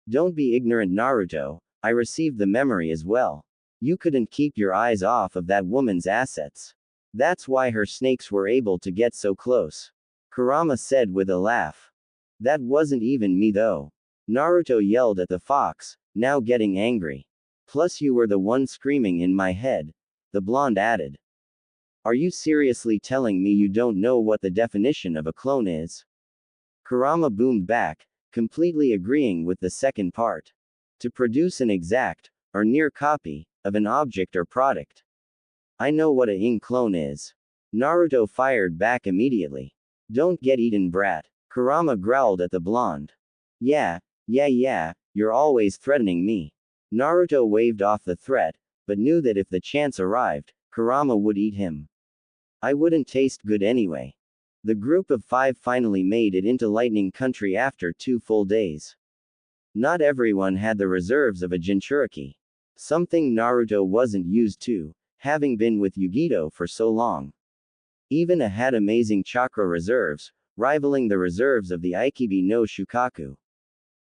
Don't be ignorant, Naruto, I received the memory as well. You couldn't keep your eyes off of that woman's assets. That's why her snakes were able to get so close. Kurama said with a laugh. That wasn't even me though. Naruto yelled at the fox, now getting angry. Plus you were the one screaming in my head, the blonde added. Are you seriously telling me you don't know what the definition of a clone is? Kurama boomed back, completely agreeing with the second part. To produce an exact, or near copy, of an object or product. I know what a clone is. Naruto fired back immediately. Don't get eaten, brat. Kurama growled at the blonde. Yeah, you're always threatening me. Naruto waved off the threat, but knew that if the chance arrived, Kurama would eat him. I wouldn't taste good anyway. The group of 5 finally made it into Lightning Country after 2 full days. Not everyone had the reserves of a Jinchuriki. Something Naruto wasn't used to, having been with Yugito for so long. Even a had amazing chakra reserves, rivaling the reserves of the Aikibi no Shukaku.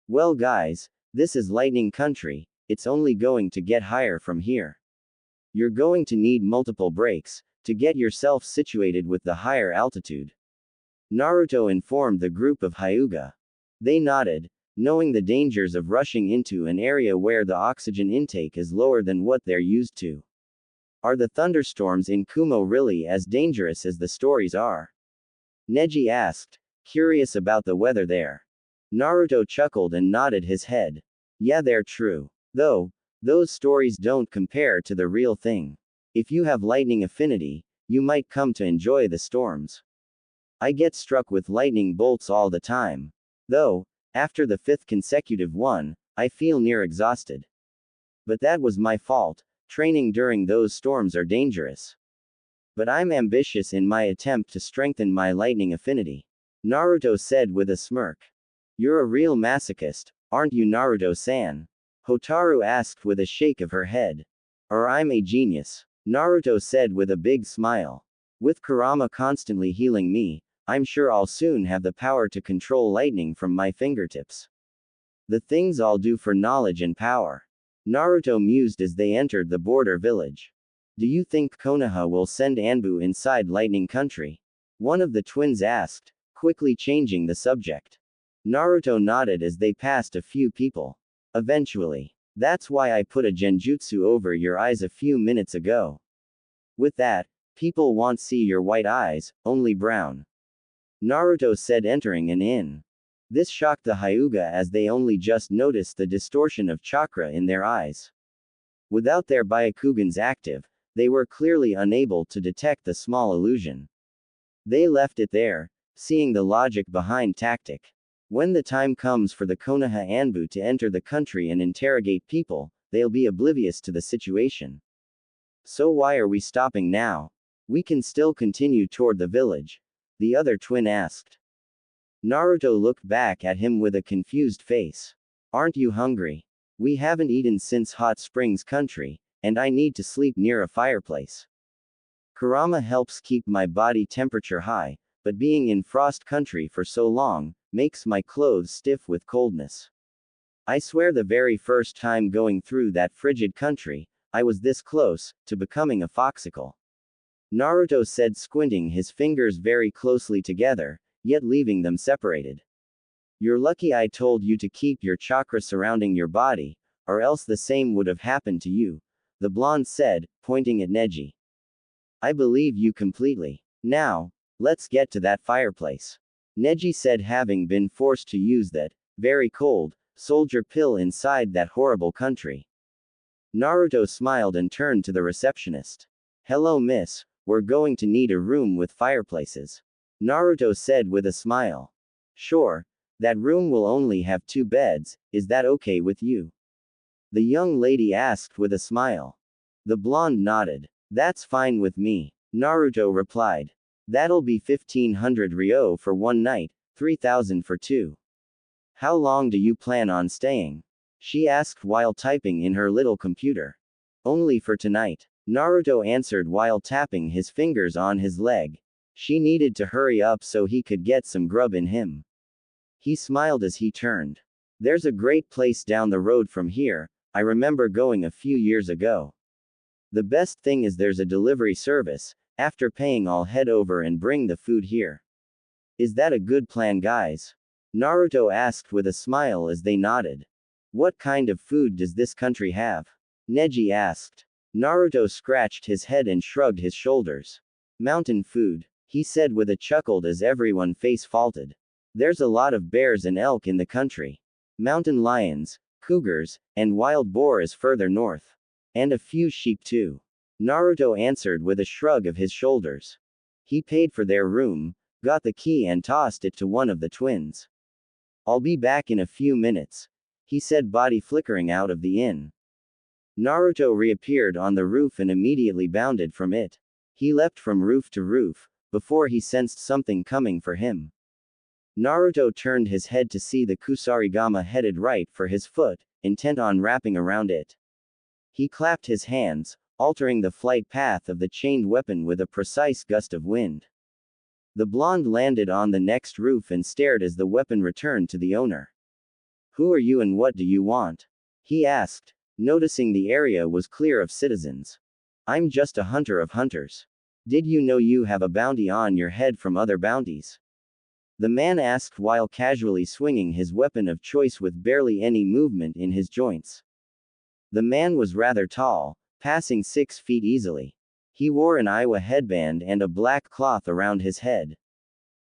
Well guys, this is Lightning Country, it's only going to get higher from here. You're going to need multiple breaks, to get yourself situated with the higher altitude. Naruto informed the group of Hyuga. They nodded, knowing the dangers of rushing into an area where the oxygen intake is lower than what they're used to. Are the thunderstorms in Kumo really as dangerous as the stories are? Neji asked, curious about the weather there. Naruto chuckled and nodded his head. Yeah, they're true. Though, those stories don't compare to the real thing. If you have lightning affinity, you might come to enjoy the storms. I get struck with lightning bolts all the time. Though, after the 5th consecutive one, I feel near exhausted. But that was my fault, training during those storms are dangerous. But I'm ambitious in my attempt to strengthen my lightning affinity. Naruto said with a smirk. You're a real masochist, aren't you, Naruto-san? Hotaru asked with a shake of her head. Or I'm a genius, Naruto said with a big smile. With Kurama constantly healing me, I'm sure I'll soon have the power to control lightning from my fingertips. The things I'll do for knowledge and power. Naruto mused as they entered the border village. Do you think Konoha will send Anbu inside Lightning Country? One of the twins asked, quickly changing the subject. Naruto nodded as they passed a few people. Eventually. That's why I put a genjutsu over your eyes a few minutes ago. With that, people won't see your white eyes, only brown. Naruto said, entering an inn. This shocked the Hyuga as they only just noticed the distortion of chakra in their eyes. Without their Byakugans active, they were clearly unable to detect the small illusion. They left it there, seeing the logic behind tactic. When the time comes for the Konoha Anbu to enter the country and interrogate people, they'll be oblivious to the situation. So why are we stopping now? We can still continue toward the village, the other twin asked. Naruto looked back at him with a confused face. Aren't you hungry? We haven't eaten since Hot Springs Country, and I need to sleep near a fireplace. Kurama helps keep my body temperature high, but being in Frost Country for so long makes my clothes stiff with coldness. I swear the very first time going through that frigid country, I was this close to becoming a foxicle. Naruto said, squinting his fingers very closely together, yet leaving them separated. You're lucky I told you to keep your chakra surrounding your body, or else the same would have happened to you, the blonde said, pointing at Neji. I believe you completely. Now, let's get to that fireplace. Neji said, having been forced to use that very cold soldier pill inside that horrible country. Naruto smiled and turned to the receptionist. Hello, miss, we're going to need a room with fireplaces. Naruto said with a smile. Sure, that room will only have 2 beds, is that okay with you? The young lady asked with a smile. The blonde nodded. That's fine with me, Naruto replied. That'll be 1,500 ryo for one night, 3,000 for 2. How long do you plan on staying? She asked while typing in her little computer. Only for tonight, Naruto answered while tapping his fingers on his leg. She needed to hurry up so he could get some grub in him. He smiled as he turned. There's a great place down the road from here, I remember going a few years ago. The best thing is there's a delivery service. After paying, I'll head over and bring the food here. Is that a good plan, guys? Naruto asked with a smile as they nodded. What kind of food does this country have? Neji asked. Naruto scratched his head and shrugged his shoulders. Mountain food, he said with a chuckle as everyone face faulted. There's a lot of bears and elk in the country. Mountain lions, cougars, and wild boar is further north. And a few sheep too. Naruto answered with a shrug of his shoulders. He paid for their room, got the key and tossed it to one of the twins. I'll be back in a few minutes, he said, body flickering out of the inn. Naruto reappeared on the roof and immediately bounded from it. He leapt from roof to roof, before he sensed something coming for him. Naruto turned his head to see the Kusarigama headed right for his foot, intent on wrapping around it. He clapped his hands, altering the flight path of the chained weapon with a precise gust of wind. The blonde landed on the next roof and stared as the weapon returned to the owner. Who are you and what do you want? He asked, noticing the area was clear of citizens. I'm just a hunter of hunters. Did you know you have a bounty on your head from other bounties? The man asked while casually swinging his weapon of choice with barely any movement in his joints. The man was rather tall, passing 6 feet easily. He wore an Iwa headband and a black cloth around his head.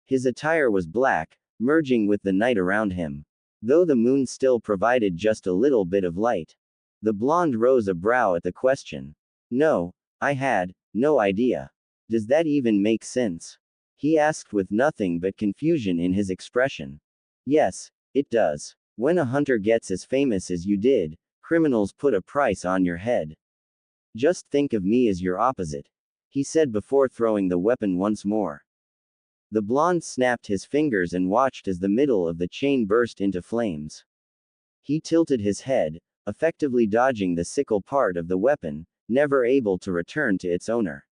His attire was black, merging with the night around him. Though the moon still provided just a little bit of light. The blonde rose a brow at the question. No, I had no idea. Does that even make sense? He asked with nothing but confusion in his expression. Yes, it does. When a hunter gets as famous as you did, criminals put a price on your head. Just think of me as your opposite. he said before throwing the weapon once more. The blonde snapped his fingers and watched as the middle of the chain burst into flames. He tilted his head, effectively dodging the sickle part of the weapon, never able to return to its owner.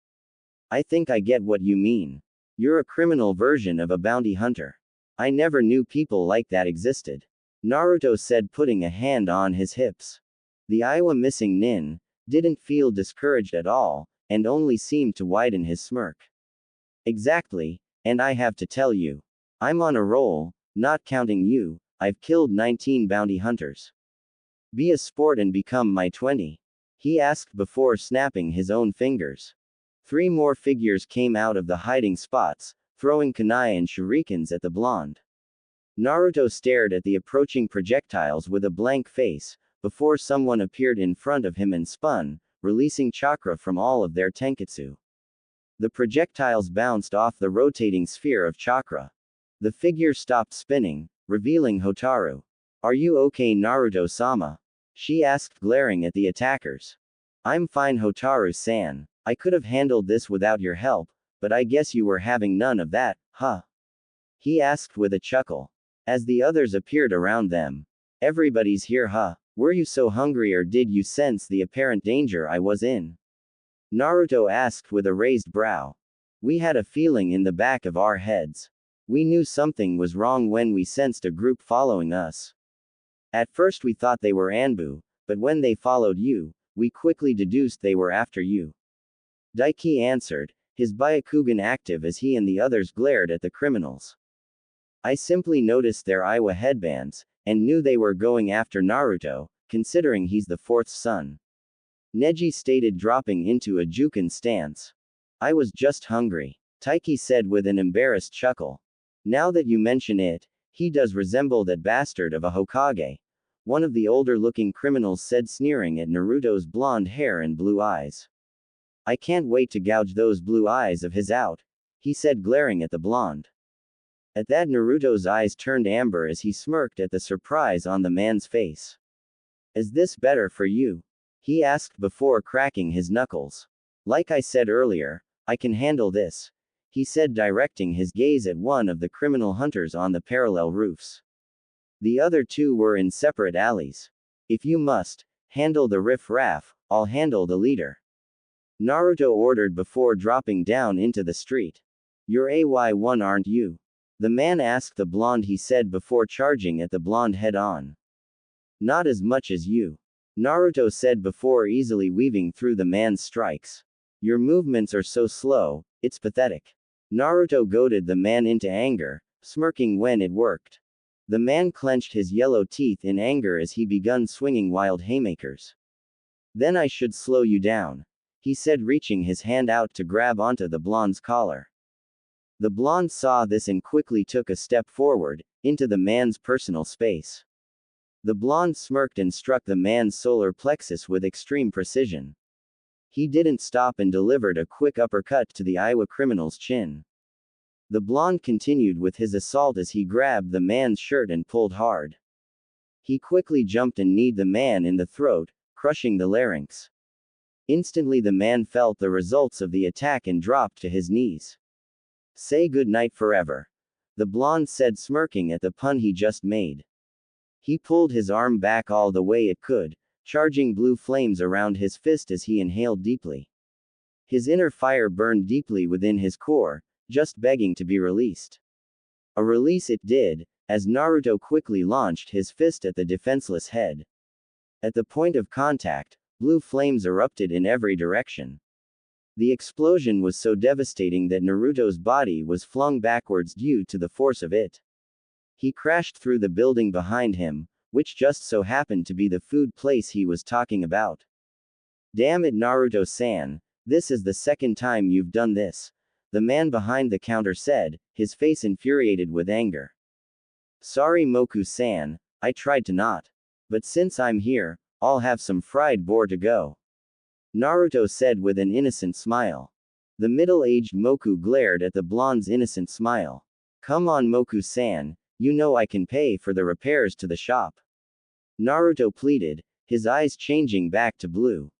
I think I get what you mean. You're a criminal version of a bounty hunter. I never knew people like that existed. Naruto said, putting a hand on his hips. The Iwa missing nin didn't feel discouraged at all, and only seemed to widen his smirk. Exactly, and I have to tell you. I'm on a roll, not counting you, I've killed 19 bounty hunters. Be a sport and become my 20. He asked before snapping his own fingers. 3 more figures came out of the hiding spots, throwing kunai and shurikens at the blonde. Naruto stared at the approaching projectiles with a blank face, before someone appeared in front of him and spun, releasing chakra from all of their tenketsu. The projectiles bounced off the rotating sphere of chakra. The figure stopped spinning, revealing Hotaru. Are you okay, Naruto-sama? She asked, glaring at the attackers. I'm fine, Hotaru-san. I could have handled this without your help, but I guess you were having none of that, huh? He asked with a chuckle. As the others appeared around them. Everybody's here, huh? Were you so hungry or did you sense the apparent danger I was in? Naruto asked with a raised brow. We had a feeling in the back of our heads. We knew something was wrong when we sensed a group following us. At first we thought they were Anbu, but when they followed you, we quickly deduced they were after you. Daiki answered, his Byakugan active as he and the others glared at the criminals. I simply noticed their Iwa headbands, and knew they were going after Naruto, considering he's the 4th son. Neji stated, dropping into a Juken stance. I was just hungry. Taiki said with an embarrassed chuckle. Now that you mention it, he does resemble that bastard of a Hokage. One of the older-looking criminals said, sneering at Naruto's blonde hair and blue eyes. I can't wait to gouge those blue eyes of his out, he said, glaring at the blonde. At that, Naruto's eyes turned amber as he smirked at the surprise on the man's face. Is this better for you? He asked before cracking his knuckles. Like I said earlier, I can handle this, he said, directing his gaze at one of the criminal hunters on the parallel roofs. The other 2 were in separate alleys. If you must handle the riff-raff, I'll handle the leader. Naruto ordered before dropping down into the street. You're AY1, aren't you? The man asked the blonde, he said before charging at the blonde head-on. Not as much as you. Naruto said before easily weaving through the man's strikes. Your movements are so slow, it's pathetic. Naruto goaded the man into anger, smirking when it worked. The man clenched his yellow teeth in anger as he began swinging wild haymakers. Then I should slow you down, he said, reaching his hand out to grab onto the blonde's collar. The blonde saw this and quickly took a step forward, into the man's personal space. The blonde smirked and struck the man's solar plexus with extreme precision. He didn't stop and delivered a quick uppercut to the Iowa criminal's chin. The blonde continued with his assault as he grabbed the man's shirt and pulled hard. He quickly jumped and kneed the man in the throat, crushing the larynx. Instantly the man felt the results of the attack and dropped to his knees. Say good night forever, the blonde said, smirking at the pun he just made. He pulled his arm back all the way it could, charging blue flames around his fist as he inhaled deeply. His inner fire burned deeply within his core, just begging to be released. A release it did, as Naruto quickly launched his fist at the defenseless head. At the point of contact, blue flames erupted in every direction. The explosion was so devastating that Naruto's body was flung backwards due to the force of it. He crashed through the building behind him, which just so happened to be the food place he was talking about. Damn it, Naruto-san, this is the 2nd time you've done this, the man behind the counter said, his face infuriated with anger. Sorry, Moku-san, I tried to not. But since I'm here, I'll have some fried boar to go, Naruto said with an innocent smile. The middle-aged Moku glared at the blonde's innocent smile. Come on, Moku-san, you know I can pay for the repairs to the shop, Naruto pleaded, his eyes changing back to blue.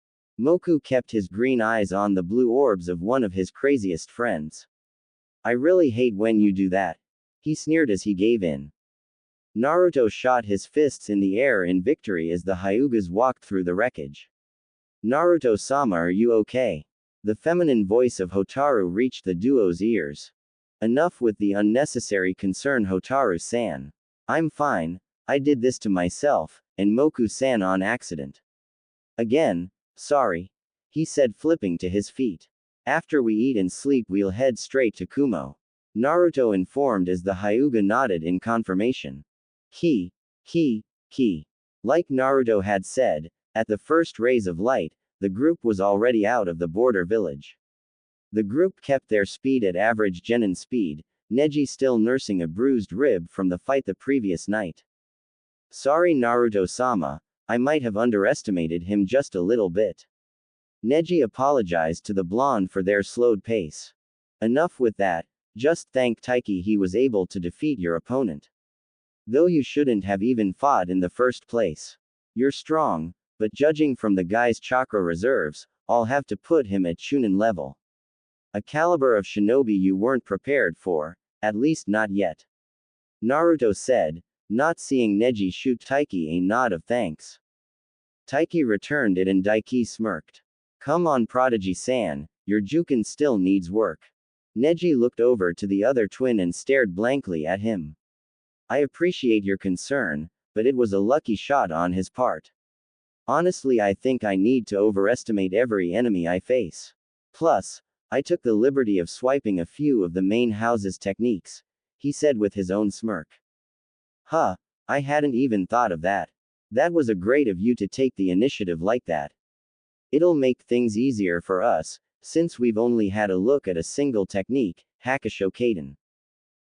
Moku kept his green eyes on the blue orbs of one of his craziest friends. I really hate when you do that. He sneered as he gave in. Naruto shot his fists in the air in victory as the Hyugas walked through the wreckage. Naruto-sama, are you okay? The feminine voice of Hotaru reached the duo's ears. Enough with the unnecessary concern, Hotaru-san. I'm fine, I did this to myself, and Moku-san on accident. Again, sorry, he said, flipping to his feet. After we eat and sleep we'll head straight to Kumo. Naruto informed as the Hyuga nodded in confirmation. Ki. Like Naruto had said, at the first rays of light, the group was already out of the border village. The group kept their speed at average genin speed, Neji still nursing a bruised rib from the fight the previous night. Sorry Naruto-sama, I might have underestimated him just a little bit. Neji apologized to the blonde for their slowed pace. Enough with that, just thank Taiki he was able to defeat your opponent. Though you shouldn't have even fought in the first place. You're strong, but judging from the guy's chakra reserves, I'll have to put him at Chunin level. A caliber of shinobi you weren't prepared for, at least not yet. Naruto said, not seeing Neji shoot Taiki a nod of thanks. Taiki returned it and Daiki smirked. Come on Prodigy-san, your Jukin still needs work. Neji looked over to the other twin and stared blankly at him. I appreciate your concern, but it was a lucky shot on his part. Honestly, I think I need to overestimate every enemy I face. Plus, I took the liberty of swiping a few of the main house's techniques, he said with his own smirk. Huh, I hadn't even thought of that. That was a great of you to take the initiative like that. It'll make things easier for us, since we've only had a look at a single technique, Hakusho Kaden.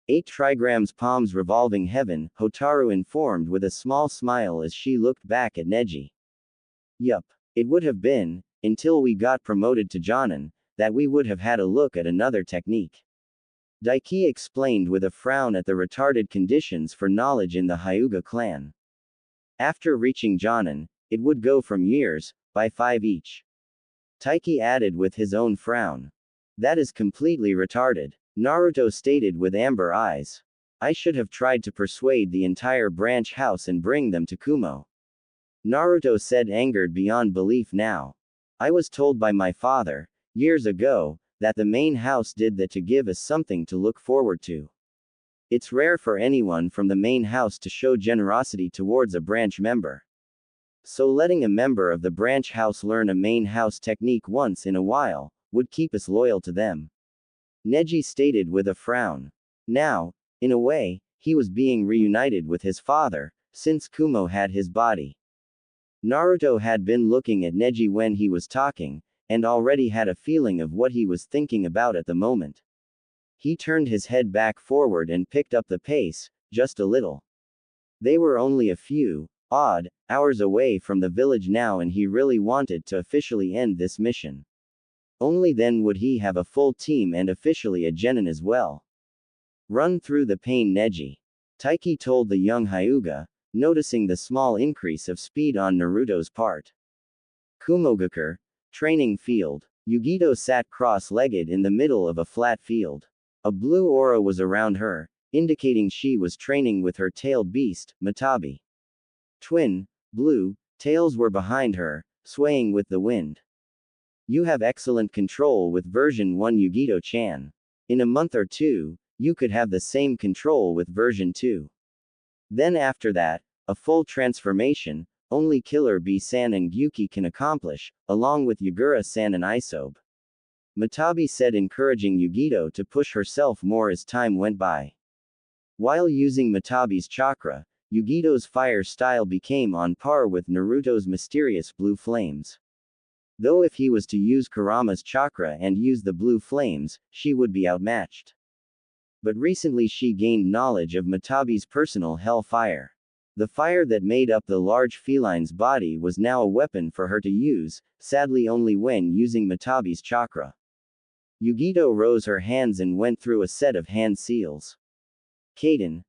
8 trigrams palms revolving heaven, Hotaru informed with a small smile as she looked back at Neji. Yup. It would have been, until we got promoted to Jonin, that we would have had a look at another technique. Daiki explained with a frown at the retarded conditions for knowledge in the Hyuga clan. After reaching Jonin, it would go from years, by 5 each. Taiki added with his own frown. That is completely retarded. Naruto stated with amber eyes. I should have tried to persuade the entire branch house and bring them to Kumo. Naruto said, angered beyond belief now. I was told by my father, years ago, that the main house did that to give us something to look forward to. It's rare for anyone from the main house to show generosity towards a branch member. So letting a member of the branch house learn a main house technique once in a while, would keep us loyal to them. Neji stated with a frown. Now, in a way, he was being reunited with his father, since Kumo had his body. Naruto had been looking at Neji when he was talking, and already had a feeling of what he was thinking about at the moment. He turned his head back forward and picked up the pace, just a little. They were only a few, odd, hours away from the village now, and he really wanted to officially end this mission. Only then would he have a full team and officially a genin as well. Run through the pain, Neji. Taiki told the young Hyuga, noticing the small increase of speed on Naruto's part. Kumogakure, training field. Yugito sat cross-legged in the middle of a flat field. A blue aura was around her, indicating she was training with her tailed beast, Matabi. Twin, blue, tails were behind her, swaying with the wind. You have excellent control with version 1, Yugito-chan. In a month or two, you could have the same control with version 2. Then after that, a full transformation, only Killer B-san and Gyuki can accomplish, along with Yagura-san and Isobe. Matabi said, encouraging Yugito to push herself more as time went by. While using Matabi's chakra, Yugito's fire style became on par with Naruto's mysterious blue flames. Though if he was to use Kurama's chakra and use the blue flames, she would be outmatched. But recently she gained knowledge of Matabi's personal hell fire. The fire that made up the large feline's body was now a weapon for her to use, sadly only when using Matabi's chakra. Yugito rose her hands and went through a set of hand seals. Kaden.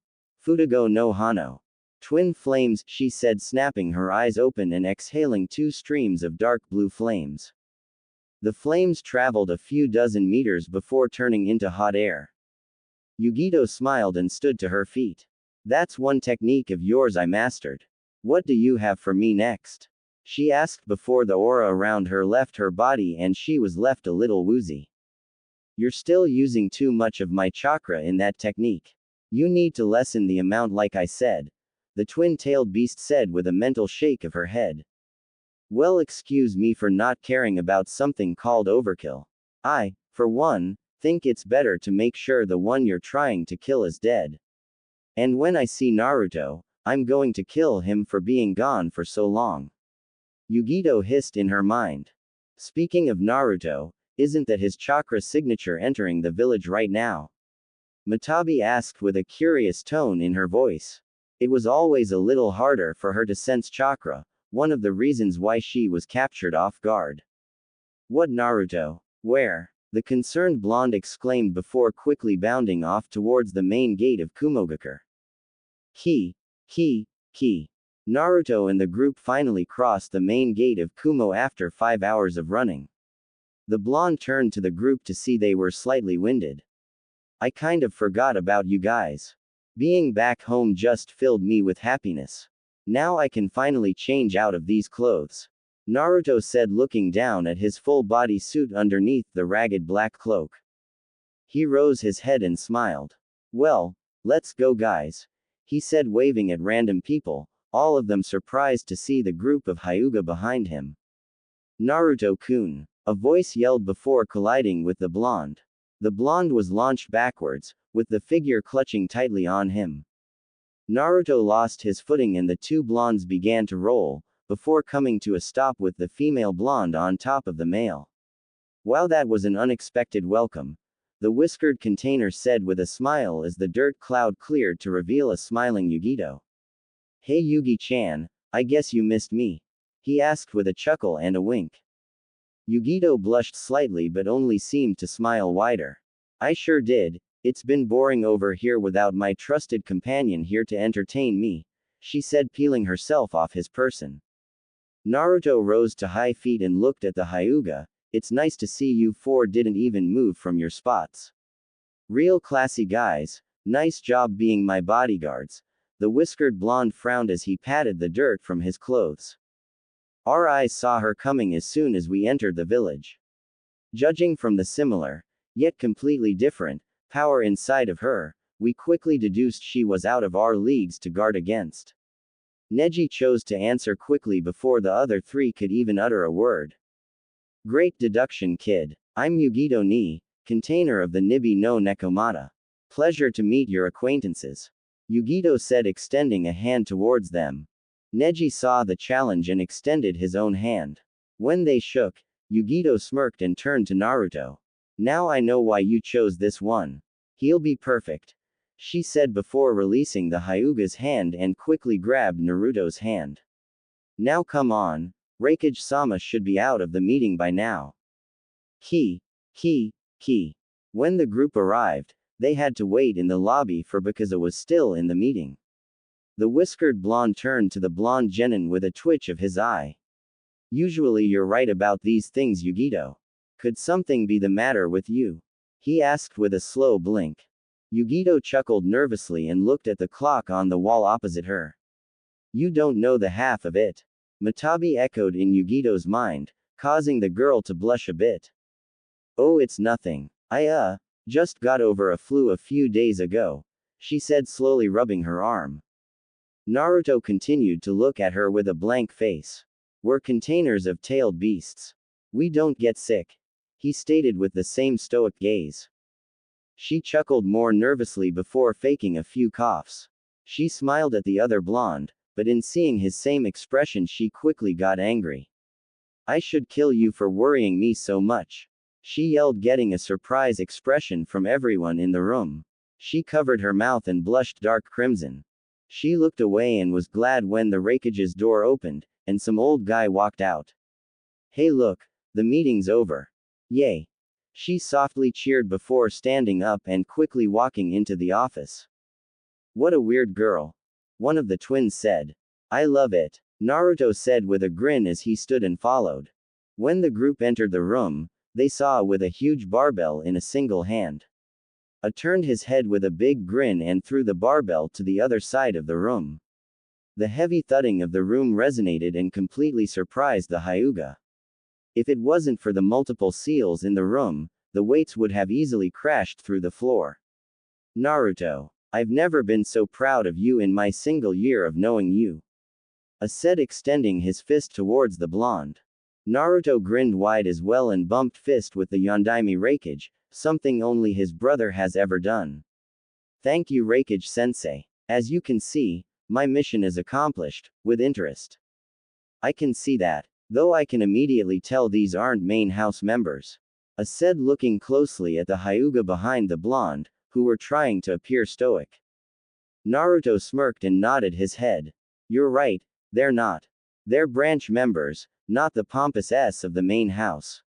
Futago no Hano. Twin flames, she said, snapping her eyes open and exhaling 2 streams of dark blue flames. The flames traveled a few dozen meters before turning into hot air. Yugito smiled and stood to her feet. That's one technique of yours I mastered. What do you have for me next? She asked before the aura around her left her body and she was left a little woozy. You're still using too much of my chakra in that technique. You need to lessen the amount like I said, the twin-tailed beast said with a mental shake of her head. Well, excuse me for not caring about something called overkill. I, for one, think it's better to make sure the one you're trying to kill is dead. And when I see Naruto, I'm going to kill him for being gone for so long. Yugito hissed in her mind. Speaking of Naruto, isn't that his chakra signature entering the village right now? Matabi asked with a curious tone in her voice. It was always a little harder for her to sense chakra, one of the reasons why she was captured off guard. What Naruto? Where? The concerned blonde exclaimed before quickly bounding off towards the main gate of Kumogakure. Ki. Naruto and the group finally crossed the main gate of Kumo after 5 hours of running. The blonde turned to the group to see they were slightly winded. I kind of forgot about you guys. Being back home just filled me with happiness. Now I can finally change out of these clothes. Naruto said looking down at his full body suit underneath the ragged black cloak. He rose his head and smiled. Well, let's go guys. He said waving at random people, all of them surprised to see the group of Hyuga behind him. Naruto-kun. A voice yelled before colliding with the blonde. The blonde was launched backwards, with the figure clutching tightly on him. Naruto lost his footing and the two blondes began to roll, before coming to a stop with the female blonde on top of the male. Wow, that was an unexpected welcome. The whiskered container said with a smile as the dirt cloud cleared to reveal a smiling Yugito. Hey Yugi-chan, I guess you missed me. He asked with a chuckle and a wink. Yugito blushed slightly but only seemed to smile wider. I sure did, it's been boring over here without my trusted companion here to entertain me, she said peeling herself off his person. Naruto rose to high feet and looked at the Hyuga. It's nice to see you four didn't even move from your spots. Real classy guys, nice job being my bodyguards. The whiskered blonde frowned as he patted the dirt from his clothes. Our eyes saw her coming as soon as we entered the village. Judging from the similar, yet completely different, power inside of her, we quickly deduced she was out of our leagues to guard against. Neji chose to answer quickly before the other three could even utter a word. Great deduction, kid. I'm Yugito ni, container of the Nibi no Nekomata. Pleasure to meet your acquaintances. Yugito said extending a hand towards them. Neji saw the challenge and extended his own hand. When they shook, Yugito smirked and turned to Naruto. Now I know why you chose this one. He'll be perfect, she said before releasing the Hyuga's hand and quickly grabbed Naruto's hand. Now come on, Raikage-sama should be out of the meeting by now. Ki. When the group arrived, they had to wait in the lobby for Bakaza was still in the meeting. The whiskered blonde turned to the blonde genin with a twitch of his eye. Usually you're right about these things, Yugito. Could something be the matter with you? He asked with a slow blink. Yugito chuckled nervously and looked at the clock on the wall opposite her. You don't know the half of it. Matabi echoed in Yugito's mind, causing the girl to blush a bit. Oh, it's nothing. I just got over a flu a few days ago, she said slowly rubbing her arm. Naruto continued to look at her with a blank face. We're containers of tailed beasts. We don't get sick, he stated with the same stoic gaze. She chuckled more nervously before faking a few coughs. She smiled at the other blonde, but in seeing his same expression she quickly got angry. I should kill you for worrying me so much, she yelled, getting a surprise expression from everyone in the room. She covered her mouth and blushed dark crimson. She looked away and was glad when the Raikage's door opened, and some old guy walked out. Hey look, the meeting's over. Yay. She softly cheered before standing up and quickly walking into the office. What a weird girl. One of the twins said. I love it, Naruto said with a grin as he stood and followed. When the group entered the room, they saw with a huge barbell in a single hand. A turned his head with a big grin and threw the barbell to the other side of the room. The heavy thudding of the room resonated and completely surprised the Hyuga. If it wasn't for the multiple seals in the room, the weights would have easily crashed through the floor. Naruto, I've never been so proud of you in my single year of knowing you. Said extending his fist towards the blonde. Naruto grinned wide as well and bumped fist with the Yondaime Raikage, something only his brother has ever done. Thank you Raikage sensei. As you can see, my mission is accomplished, with interest. I can see that. Though I can immediately tell these aren't main house members. Said looking closely at the Hyuga behind the blonde, who were trying to appear stoic. Naruto smirked and nodded his head. You're right, they're not. They're branch members, not the pompous S of the main house.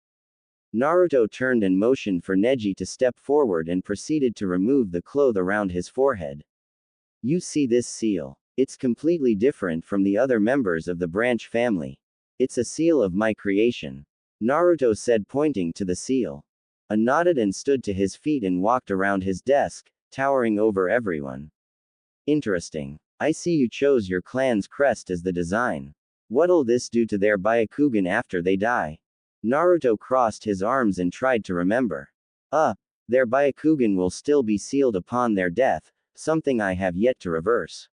Naruto turned and motioned for Neji to step forward and proceeded to remove the cloth around his forehead. You see this seal? It's completely different from the other members of the branch family. It's a seal of my creation. Naruto said pointing to the seal. Nodded and stood to his feet and walked around his desk, towering over everyone. Interesting. I see you chose your clan's crest as the design. What'll this do to their Byakugan after they die? Naruto crossed his arms and tried to remember. Their Byakugan will still be sealed upon their death, something I have yet to reverse.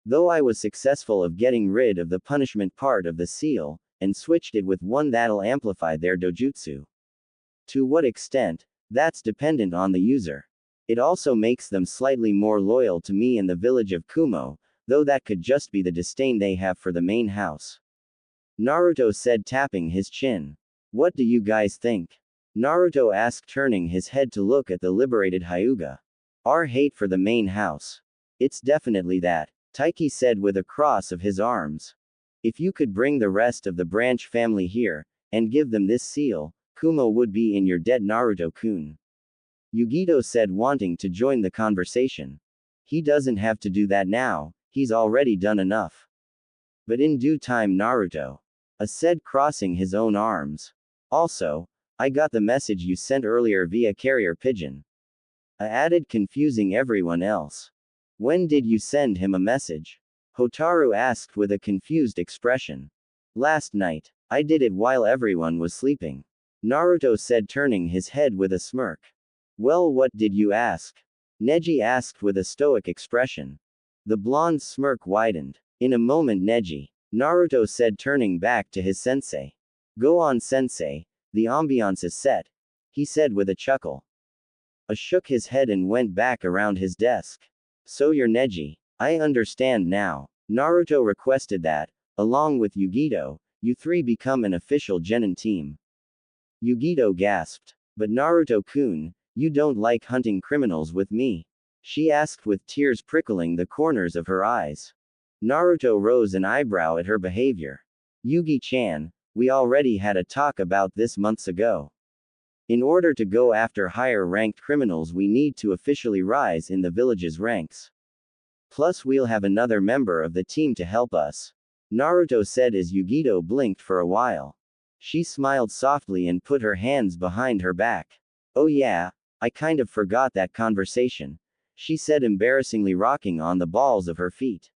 Though I was successful of getting rid of the punishment part of the seal, and switched it with one that'll amplify their dojutsu. To what extent, that's dependent on the user. It also makes them slightly more loyal to me in the village of Kumo, though that could just be the disdain they have for the main house. Naruto said tapping his chin. What do you guys think? Naruto asked turning his head to look at the liberated Hyuga. Our hate for the main house. It's definitely that, Taiki said with a cross of his arms. If you could bring the rest of the branch family here, and give them this seal, Kumo would be in your debt Naruto-kun. Yugito said wanting to join the conversation. He doesn't have to do that now, he's already done enough. But in due time Naruto. Said crossing his own arms. Also, I got the message you sent earlier via carrier pigeon. Added confusing everyone else. When did you send him a message? Hotaru asked with a confused expression. Last night. I did it while everyone was sleeping. Naruto said turning his head with a smirk. Well, what did you ask? Neji asked with a stoic expression. The blonde's smirk widened. In a moment Neji. Naruto said turning back to his sensei. Go on sensei, the ambiance is set. He said with a chuckle. Shook his head and went back around his desk. So you're Neji. I understand now. Naruto requested that, along with Yugito, you three become an official genin team. Yugito gasped. But Naruto-kun, you don't like hunting criminals with me? She asked with tears prickling the corners of her eyes. Naruto rose an eyebrow at her behavior. Yugi-chan, we already had a talk about this months ago. In order to go after higher-ranked criminals we need to officially rise in the village's ranks. Plus we'll have another member of the team to help us. Naruto said as Yugito blinked for a while. She smiled softly and put her hands behind her back. Oh yeah, I kind of forgot that conversation, she said embarrassingly rocking on the balls of her feet.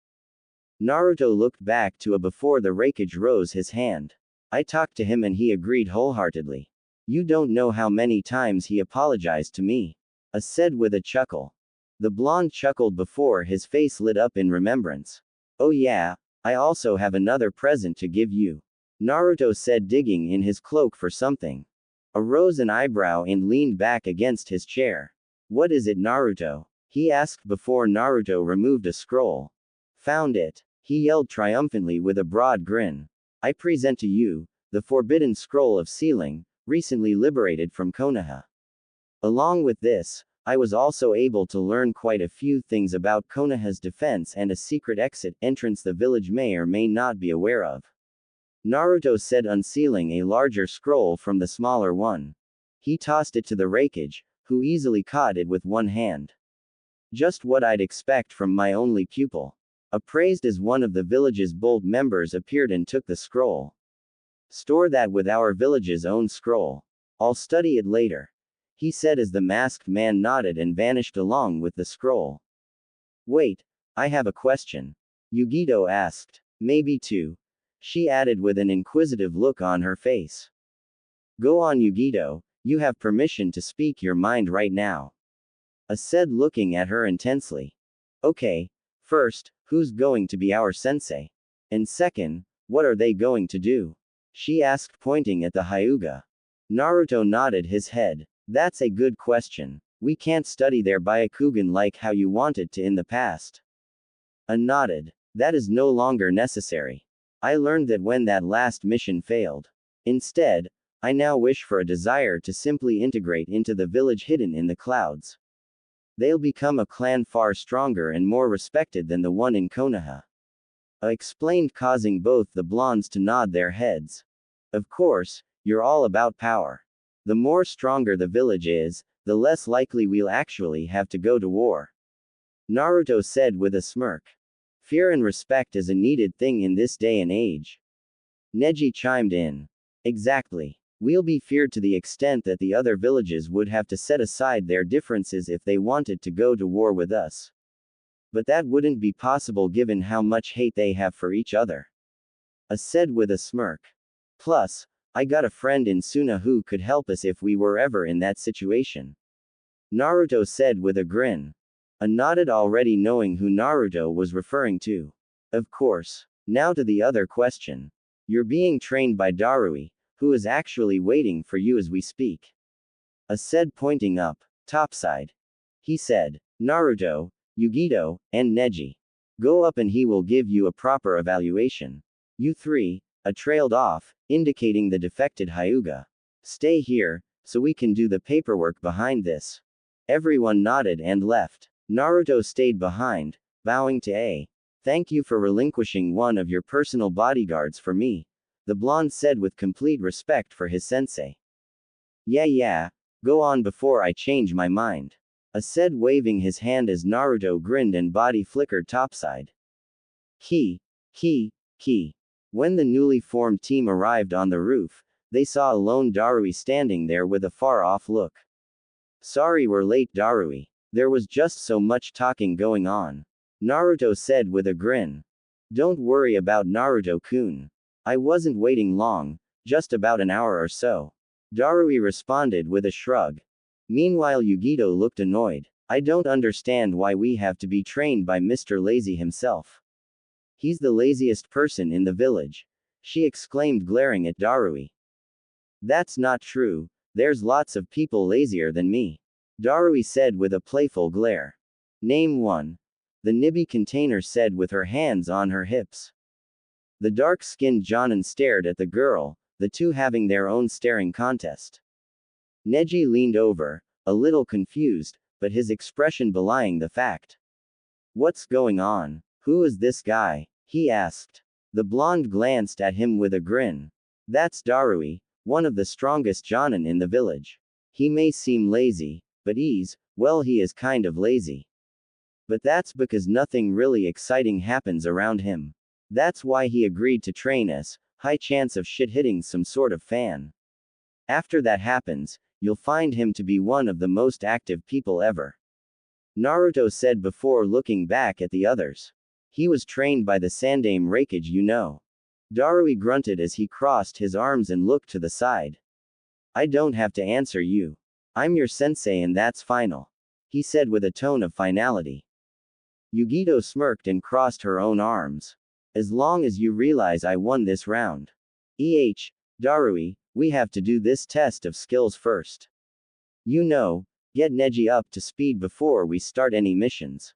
Naruto looked back to a before the Raikage rose his hand. I talked to him and he agreed wholeheartedly. You don't know how many times he apologized to me. Said with a chuckle. The blonde chuckled before his face lit up in remembrance. Oh yeah, I also have another present to give you. Naruto said digging in his cloak for something. Arose an eyebrow and leaned back against his chair. What is it Naruto? He asked before Naruto removed a scroll. Found it. He yelled triumphantly with a broad grin. I present to you, the forbidden scroll of sealing, recently liberated from Konoha. Along with this, I was also able to learn quite a few things about Konoha's defense and a secret exit entrance the village may or may not be aware of. Naruto said unsealing a larger scroll from the smaller one. He tossed it to the Raikage, who easily caught it with one hand. Just what I'd expect from my only pupil. Appraised as one of the village's bold members appeared and took the scroll. Store that with our village's own scroll. I'll study it later, he said as the masked man nodded and vanished along with the scroll. Wait, I have a question, Yugito asked. Maybe two, she added with an inquisitive look on her face. Go on, Yugito, you have permission to speak your mind right now, I said, looking at her intensely. Okay, first, who's going to be our sensei? And second, what are they going to do? She asked, pointing at the Hyuga. Naruto nodded his head. That's a good question. We can't study their Byakugan like how you wanted to in the past. I nodded. That is no longer necessary. I learned that when that last mission failed. Instead, I now wish for a desire to simply integrate into the village hidden in the clouds. They'll become a clan far stronger and more respected than the one in Konoha, I explained, causing both the blondes to nod their heads. Of course, you're all about power. The more stronger the village is, the less likely we'll actually have to go to war, Naruto said with a smirk. Fear and respect is a needed thing in this day and age, Neji chimed in. Exactly. We'll be feared to the extent that the other villages would have to set aside their differences if they wanted to go to war with us. But that wouldn't be possible given how much hate they have for each other, I said with a smirk. Plus, I got a friend in Suna who could help us if we were ever in that situation, Naruto said with a grin. I nodded, already knowing who Naruto was referring to. Of course. Now to the other question. You're being trained by Darui, who is actually waiting for you as we speak, I said, pointing up. Topside, he said. Naruto, Yugito, and Neji. Go up and he will give you a proper evaluation. You three, I trailed off, indicating the defected Hyuga. Stay here, so we can do the paperwork behind this. Everyone nodded and left. Naruto stayed behind, bowing to A. Thank you for relinquishing one of your personal bodyguards for me, the blonde said with complete respect for his sensei. Yeah, go on before I change my mind, I said, waving his hand as Naruto grinned and body flickered topside. Key. When the newly formed team arrived on the roof, they saw a lone Darui standing there with a far-off look. Sorry we're late, Darui. There was just so much talking going on, Naruto said with a grin. Don't worry about Naruto-kun. I wasn't waiting long, just about an hour or so, Darui responded with a shrug. Meanwhile, Yugito looked annoyed. I don't understand why we have to be trained by Mr. Lazy himself. He's the laziest person in the village, she exclaimed, glaring at Darui. That's not true, there's lots of people lazier than me, Darui said with a playful glare. Name one, the Nibi container said with her hands on her hips. The dark-skinned Jonin stared at the girl, the two having their own staring contest. Neji leaned over, a little confused, but his expression belying the fact. What's going on? Who is this guy? He asked. The blonde glanced at him with a grin. That's Darui, one of the strongest Jonin in the village. He may seem lazy, but well, he is kind of lazy. But that's because nothing really exciting happens around him. That's why he agreed to train us, high chance of shit hitting some sort of fan. After that happens, you'll find him to be one of the most active people ever, Naruto said before looking back at the others. He was trained by the Sandaime Raikage, you know. Darui grunted as he crossed his arms and looked to the side. I don't have to answer you. I'm your sensei and that's final, he said with a tone of finality. Yugito smirked and crossed her own arms. As long as you realize I won this round. Darui, we have to do this test of skills first. You know, get Neji up to speed before we start any missions,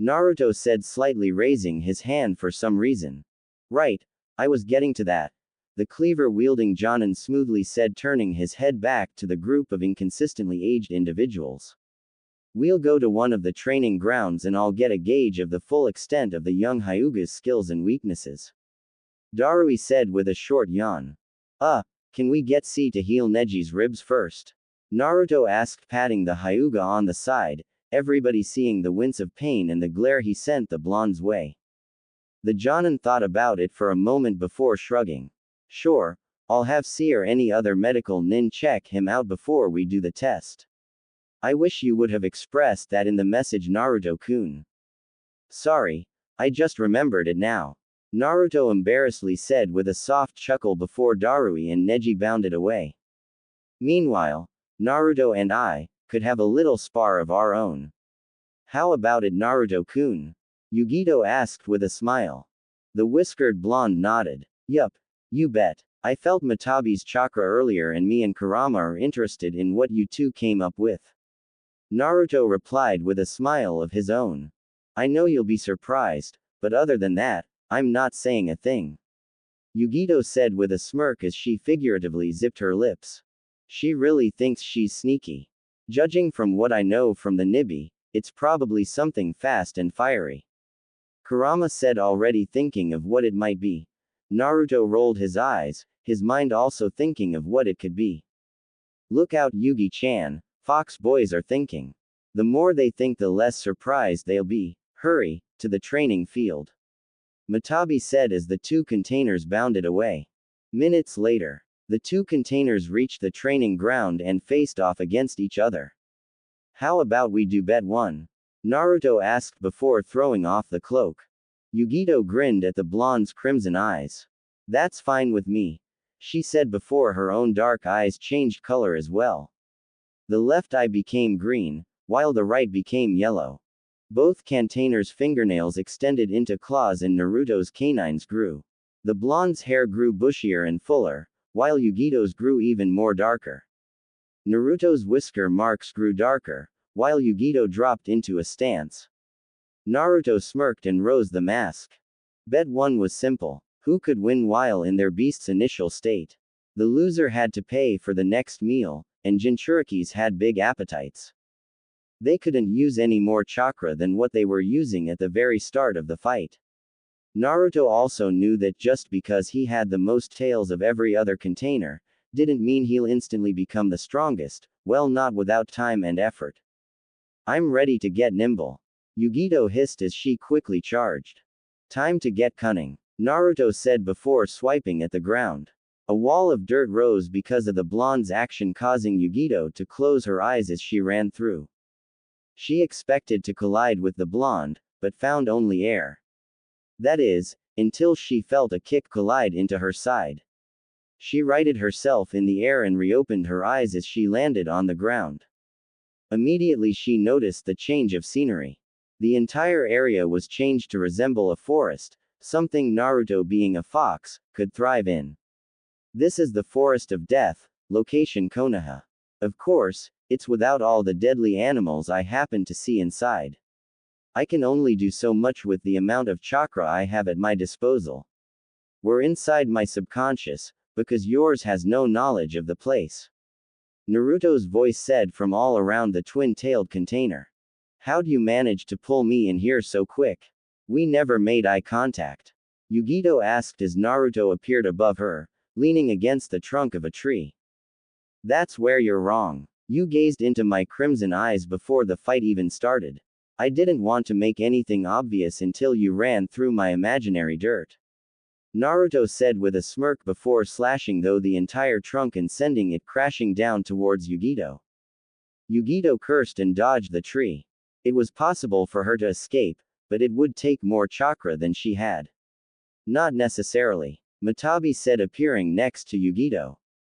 Naruto said, slightly raising his hand for some reason. Right, I was getting to that, the cleaver-wielding Jonin smoothly said, turning his head back to the group of inconsistently aged individuals. We'll go to one of the training grounds and I'll get a gauge of the full extent of the young Hyuga's skills and weaknesses, Darui said with a short yawn. Can we get C to heal Neji's ribs first? Naruto asked, patting the Hyuga on the side, everybody seeing the wince of pain and the glare he sent the blonde's way. The Jonin thought about it for a moment before shrugging. Sure, I'll have C or any other medical nin check him out before we do the test. I wish you would have expressed that in the message, Naruto-kun. Sorry, I just remembered it now. Naruto embarrassedly said with a soft chuckle before Darui and Neji bounded away. Meanwhile, Naruto and I could have a little spar of our own. How about it, Naruto-kun? Yugito asked with a smile. The whiskered blonde nodded. Yup, you bet. I felt Matabi's chakra earlier and me and Kurama are interested in what you two came up with. Naruto replied with a smile of his own. I know you'll be surprised, but other than that, I'm not saying a thing. Yugito said with a smirk as she figuratively zipped her lips. She really thinks she's sneaky. Judging from what I know from the Nibi, it's probably something fast and fiery. Kurama said, already thinking of what it might be. Naruto rolled his eyes, his mind also thinking of what it could be. Look out, Yugi-chan, Fox boys are thinking. The more they think, the less surprised they'll be. Hurry, to the training field. Matabi said as the two containers bounded away. Minutes later, the two containers reached the training ground and faced off against each other. How about we do bet one? Naruto asked before throwing off the cloak. Yugito grinned at the blonde's crimson eyes. That's fine with me, she said before her own dark eyes changed color as well. The left eye became green, while the right became yellow. Both containers' fingernails extended into claws and Naruto's canines grew. The blonde's hair grew bushier and fuller, while Yugito's grew even more darker. Naruto's whisker marks grew darker, while Yugito dropped into a stance. Naruto smirked and rose the mask. Bet one was simple. Who could win while in their beast's initial state? The loser had to pay for the next meal, and Jinchurikis had big appetites. They couldn't use any more chakra than what they were using at the very start of the fight. Naruto also knew that just because he had the most tails of every other container, didn't mean he'll instantly become the strongest, well, not without time and effort. I'm ready to get nimble. Yugito hissed as she quickly charged. Time to get cunning, Naruto said before swiping at the ground. A wall of dirt rose because of the blonde's action, causing Yugito to close her eyes as she ran through. She expected to collide with the blonde, but found only air. That is, until she felt a kick collide into her side. She righted herself in the air and reopened her eyes as she landed on the ground. Immediately she noticed the change of scenery. The entire area was changed to resemble a forest, something Naruto, being a fox, could thrive in. This is the Forest of Death, location Konoha. Of course, it's without all the deadly animals I happen to see inside. I can only do so much with the amount of chakra I have at my disposal. We're inside my subconscious, because yours has no knowledge of the place. Naruto's voice said from all around the twin-tailed container. How'd you manage to pull me in here so quick? We never made eye contact. Yugito asked as Naruto appeared above her, leaning against the trunk of a tree. That's where you're wrong. You gazed into my crimson eyes before the fight even started. I didn't want to make anything obvious until you ran through my imaginary dirt. Naruto said with a smirk before slashing through the entire trunk and sending it crashing down towards Yugito. Yugito cursed and dodged the tree. It was possible for her to escape, but it would take more chakra than she had. Not necessarily, Matabi said appearing next to Yugito.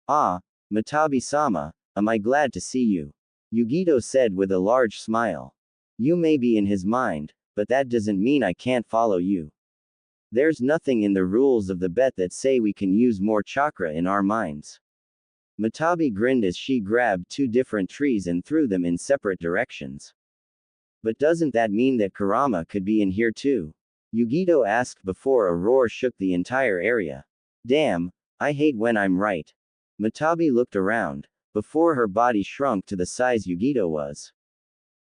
Ah, Matabi-sama, am I glad to see you? Yugito said with a large smile. You may be in his mind, but that doesn't mean I can't follow you. There's nothing in the rules of the bet that say we can use more chakra in our minds. Matabi grinned as she grabbed two different trees and threw them in separate directions. But doesn't that mean that Kurama could be in here too? Yugito asked before a roar shook the entire area. Damn, I hate when I'm right. Matabi looked around, before her body shrunk to the size Yugito was.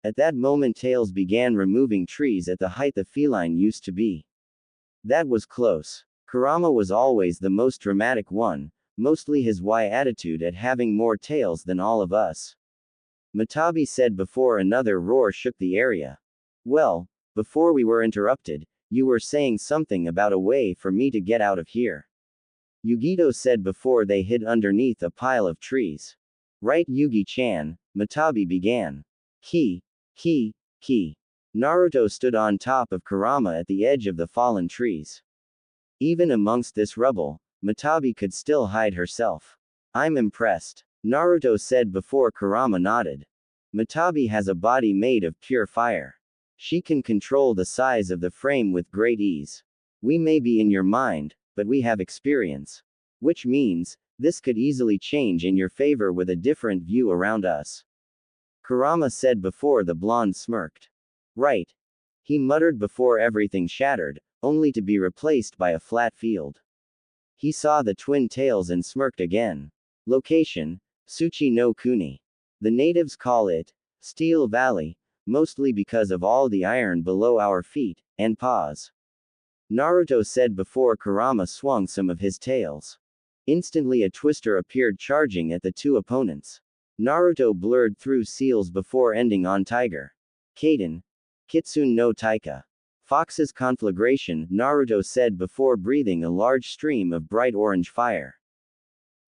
At that moment Tails began removing trees at the height the feline used to be. That was close. Kurama was always the most dramatic one, mostly his attitude at having more tails than all of us. Matabi said before another roar shook the area. Well, before we were interrupted, you were saying something about a way for me to get out of here. Yugito said before they hid underneath a pile of trees. Right, Yugi-chan, Matabi began. Ki. Naruto stood on top of Kurama at the edge of the fallen trees. Even amongst this rubble, Matabi could still hide herself. I'm impressed, Naruto said before Kurama nodded. Matabi has a body made of pure fire. She can control the size of the frame with great ease. We may be in your mind, but we have experience. Which means, this could easily change in your favor with a different view around us. Kurama said before the blonde smirked. Right. He muttered before everything shattered, only to be replaced by a flat field. He saw the twin tails and smirked again. Location, Tsuchi no Kuni. The natives call it Steel Valley, mostly because of all the iron below our feet and paws. Naruto said before Kurama swung some of his tails. Instantly a twister appeared charging at the two opponents. Naruto blurred through seals before ending on Tiger. Kaden. Kitsune no Taika. Fox's conflagration, Naruto said before breathing a large stream of bright orange fire.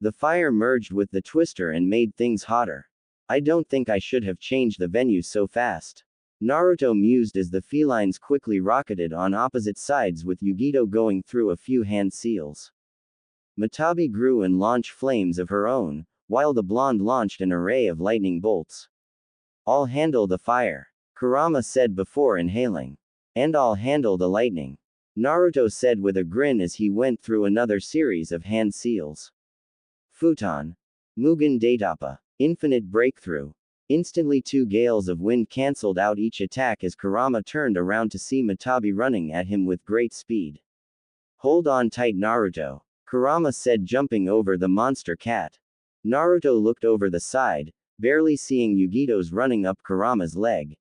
The fire merged with the twister and made things hotter. I don't think I should have changed the venue so fast. Naruto mused as the felines quickly rocketed on opposite sides with Yugito going through a few hand seals. Matabi grew and launched flames of her own, while the blonde launched an array of lightning bolts. I'll handle the fire, Kurama said before inhaling. And I'll handle the lightning, Naruto said with a grin as he went through another series of hand seals. Futon. Mugen Daitapa. Infinite breakthrough. Instantly two gales of wind cancelled out each attack as Kurama turned around to see Matabi running at him with great speed. Hold on tight, Naruto, Kurama said jumping over the monster cat. Naruto looked over the side, barely seeing Yugito's running up Kurama's leg.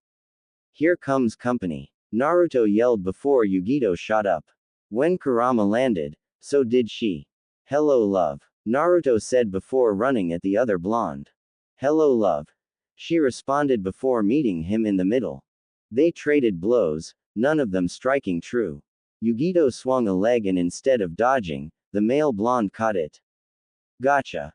Here comes company, Naruto yelled before Yugito shot up. When Kurama landed, so did she. Hello love, Naruto said before running at the other blonde. Hello love, she responded before meeting him in the middle. They traded blows, none of them striking true. Yugito swung a leg and instead of dodging, the male blonde caught it. Gotcha.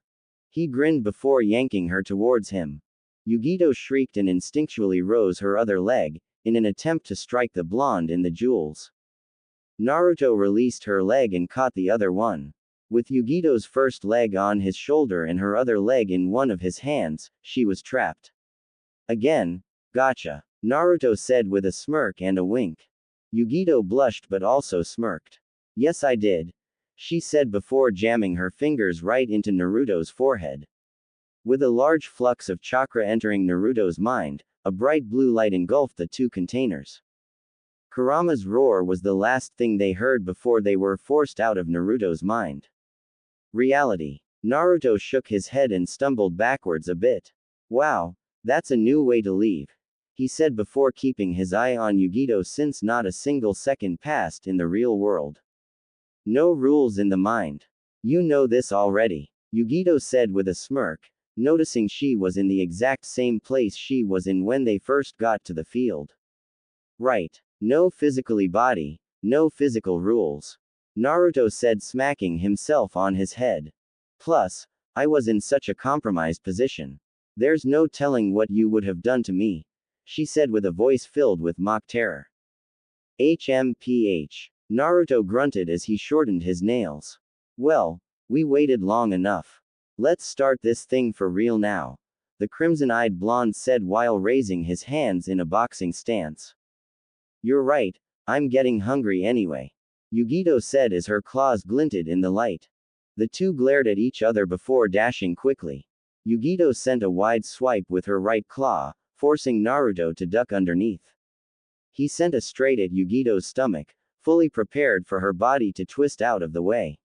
He grinned before yanking her towards him. Yugito shrieked and instinctually rose her other leg, in an attempt to strike the blonde in the jewels. Naruto released her leg and caught the other one. With Yugito's first leg on his shoulder and her other leg in one of his hands, she was trapped. Again, gotcha, Naruto said with a smirk and a wink. Yugito blushed but also smirked. Yes I did, she said before jamming her fingers right into Naruto's forehead. With a large flux of chakra entering Naruto's mind, a bright blue light engulfed the two containers. Kurama's roar was the last thing they heard before they were forced out of Naruto's mind. Reality. Naruto shook his head and stumbled backwards a bit. Wow, that's a new way to leave, he said before keeping his eye on Yugito since not a single second passed in the real world. No rules in the mind. You know this already, Yugito said with a smirk, noticing she was in the exact same place she was in when they first got to the field. Right. No physically body, no physical rules, Naruto said smacking himself on his head. Plus, I was in such a compromised position. There's no telling what you would have done to me, she said with a voice filled with mock terror. HMPH. Naruto grunted as he shortened his nails. Well, we waited long enough. Let's start this thing for real now, the crimson-eyed blonde said while raising his hands in a boxing stance. You're right, I'm getting hungry anyway, Yugito said as her claws glinted in the light. The two glared at each other before dashing quickly. Yugito sent a wide swipe with her right claw, forcing Naruto to duck underneath. He sent a straight at Yugito's stomach, fully prepared for her body to twist out of the way.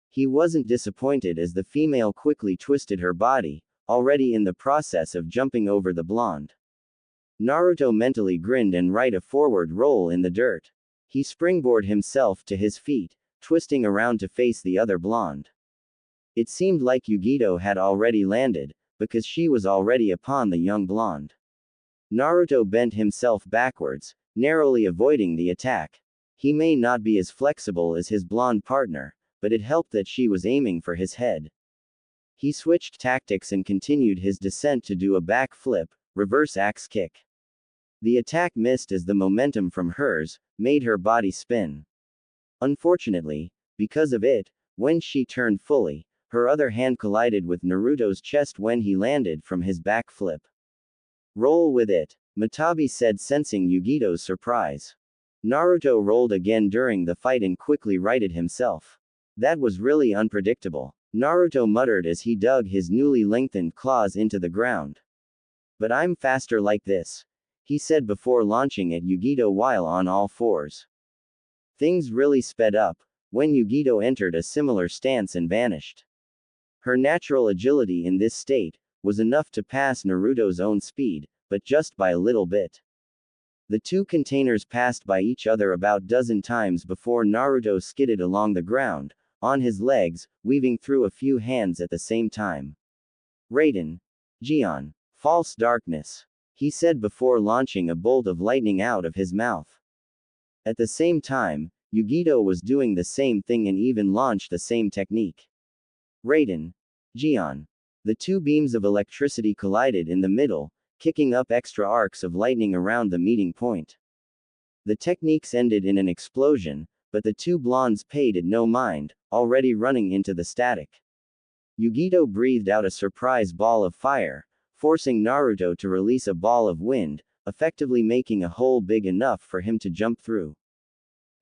He wasn't disappointed as the female quickly twisted her body, already in the process of jumping over the blonde. Naruto mentally grinned and right a forward roll in the dirt. He springboarded himself to his feet, twisting around to face the other blonde. It seemed like Yugito had already landed, because she was already upon the young blonde. Naruto bent himself backwards, narrowly avoiding the attack. He may not be as flexible as his blonde partner, but it helped that she was aiming for his head. He switched tactics and continued his descent to do a backflip, reverse axe kick. The attack missed as the momentum from hers made her body spin. Unfortunately, because of it, when she turned fully, her other hand collided with Naruto's chest when he landed from his backflip. Roll with it, Matabi said, sensing Yugito's surprise. Naruto rolled again during the fight and quickly righted himself. That was really unpredictable, Naruto muttered as he dug his newly lengthened claws into the ground. But I'm faster like this, he said before launching at Yugito while on all fours. Things really sped up when Yugito entered a similar stance and vanished. Her natural agility in this state was enough to pass Naruto's own speed, but just by a little bit. The two containers passed by each other about dozen times before Naruto skidded along the ground, on his legs, weaving through a few hands at the same time. Raiden. Gion. False darkness, he said before launching a bolt of lightning out of his mouth. At the same time, Yugito was doing the same thing and even launched the same technique. Raiden. Gion. The two beams of electricity collided in the middle, kicking up extra arcs of lightning around the meeting point. The techniques ended in an explosion, but the two blondes paid it no mind, already running into the static. Yugito breathed out a surprise ball of fire, forcing Naruto to release a ball of wind, effectively making a hole big enough for him to jump through.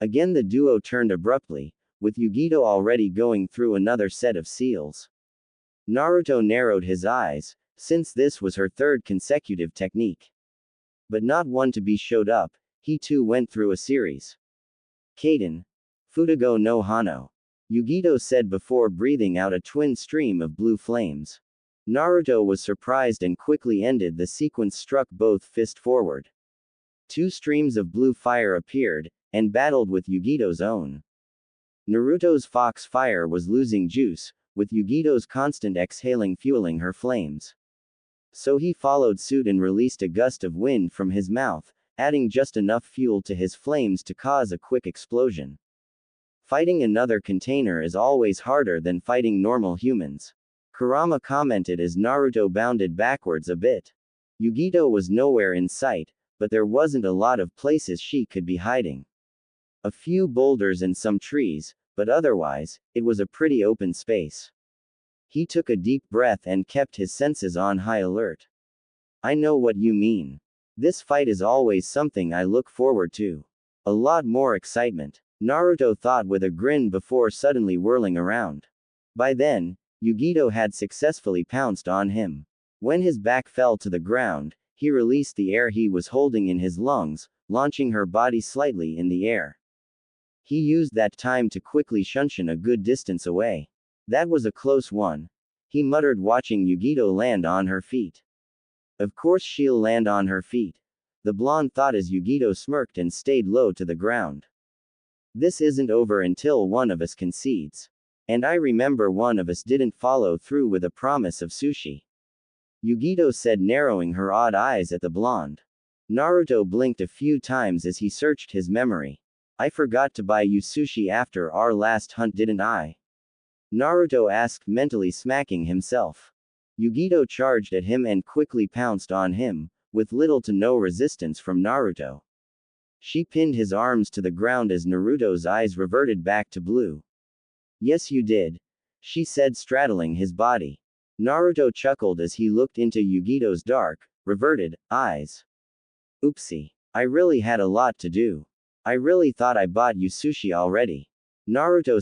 Again the duo turned abruptly, with Yugito already going through another set of seals. Naruto narrowed his eyes, since this was her third consecutive technique. But not one to be showed up, he too went through a series. Kaden. Futago no Hano. Yugito said before breathing out a twin stream of blue flames. Naruto was surprised and quickly ended the sequence, struck both fist forward. Two streams of blue fire appeared, and battled with Yugito's own. Naruto's fox fire was losing juice, with Yugito's constant exhaling fueling her flames. So he followed suit and released a gust of wind from his mouth, adding just enough fuel to his flames to cause a quick explosion. Fighting another container is always harder than fighting normal humans, Kurama commented as Naruto bounded backwards a bit. Yugito was nowhere in sight, but there wasn't a lot of places she could be hiding. A few boulders and some trees, but otherwise, it was a pretty open space. He took a deep breath and kept his senses on high alert. I know what you mean. This fight is always something I look forward to. A lot more excitement, Naruto thought with a grin before suddenly whirling around. By then, Yugito had successfully pounced on him. When his back fell to the ground, he released the air he was holding in his lungs, launching her body slightly in the air. He used that time to quickly shunshin a good distance away. That was a close one, he muttered watching Yugito land on her feet. Of course she'll land on her feet, the blonde thought as Yugito smirked and stayed low to the ground. This isn't over until one of us concedes. And I remember one of us didn't follow through with a promise of sushi, Yugito said, narrowing her odd eyes at the blonde. Naruto blinked a few times as he searched his memory. I forgot to buy you sushi after our last hunt, didn't I? Naruto asked, mentally smacking himself. Yugito charged at him and quickly pounced on him, with little to no resistance from Naruto. She pinned his arms to the ground as Naruto's eyes reverted back to blue. Yes you did, she said, straddling his body. Naruto chuckled as he looked into Yugito's dark, reverted eyes. Oopsie. I really had a lot to do. I really thought I bought you sushi already. Naruto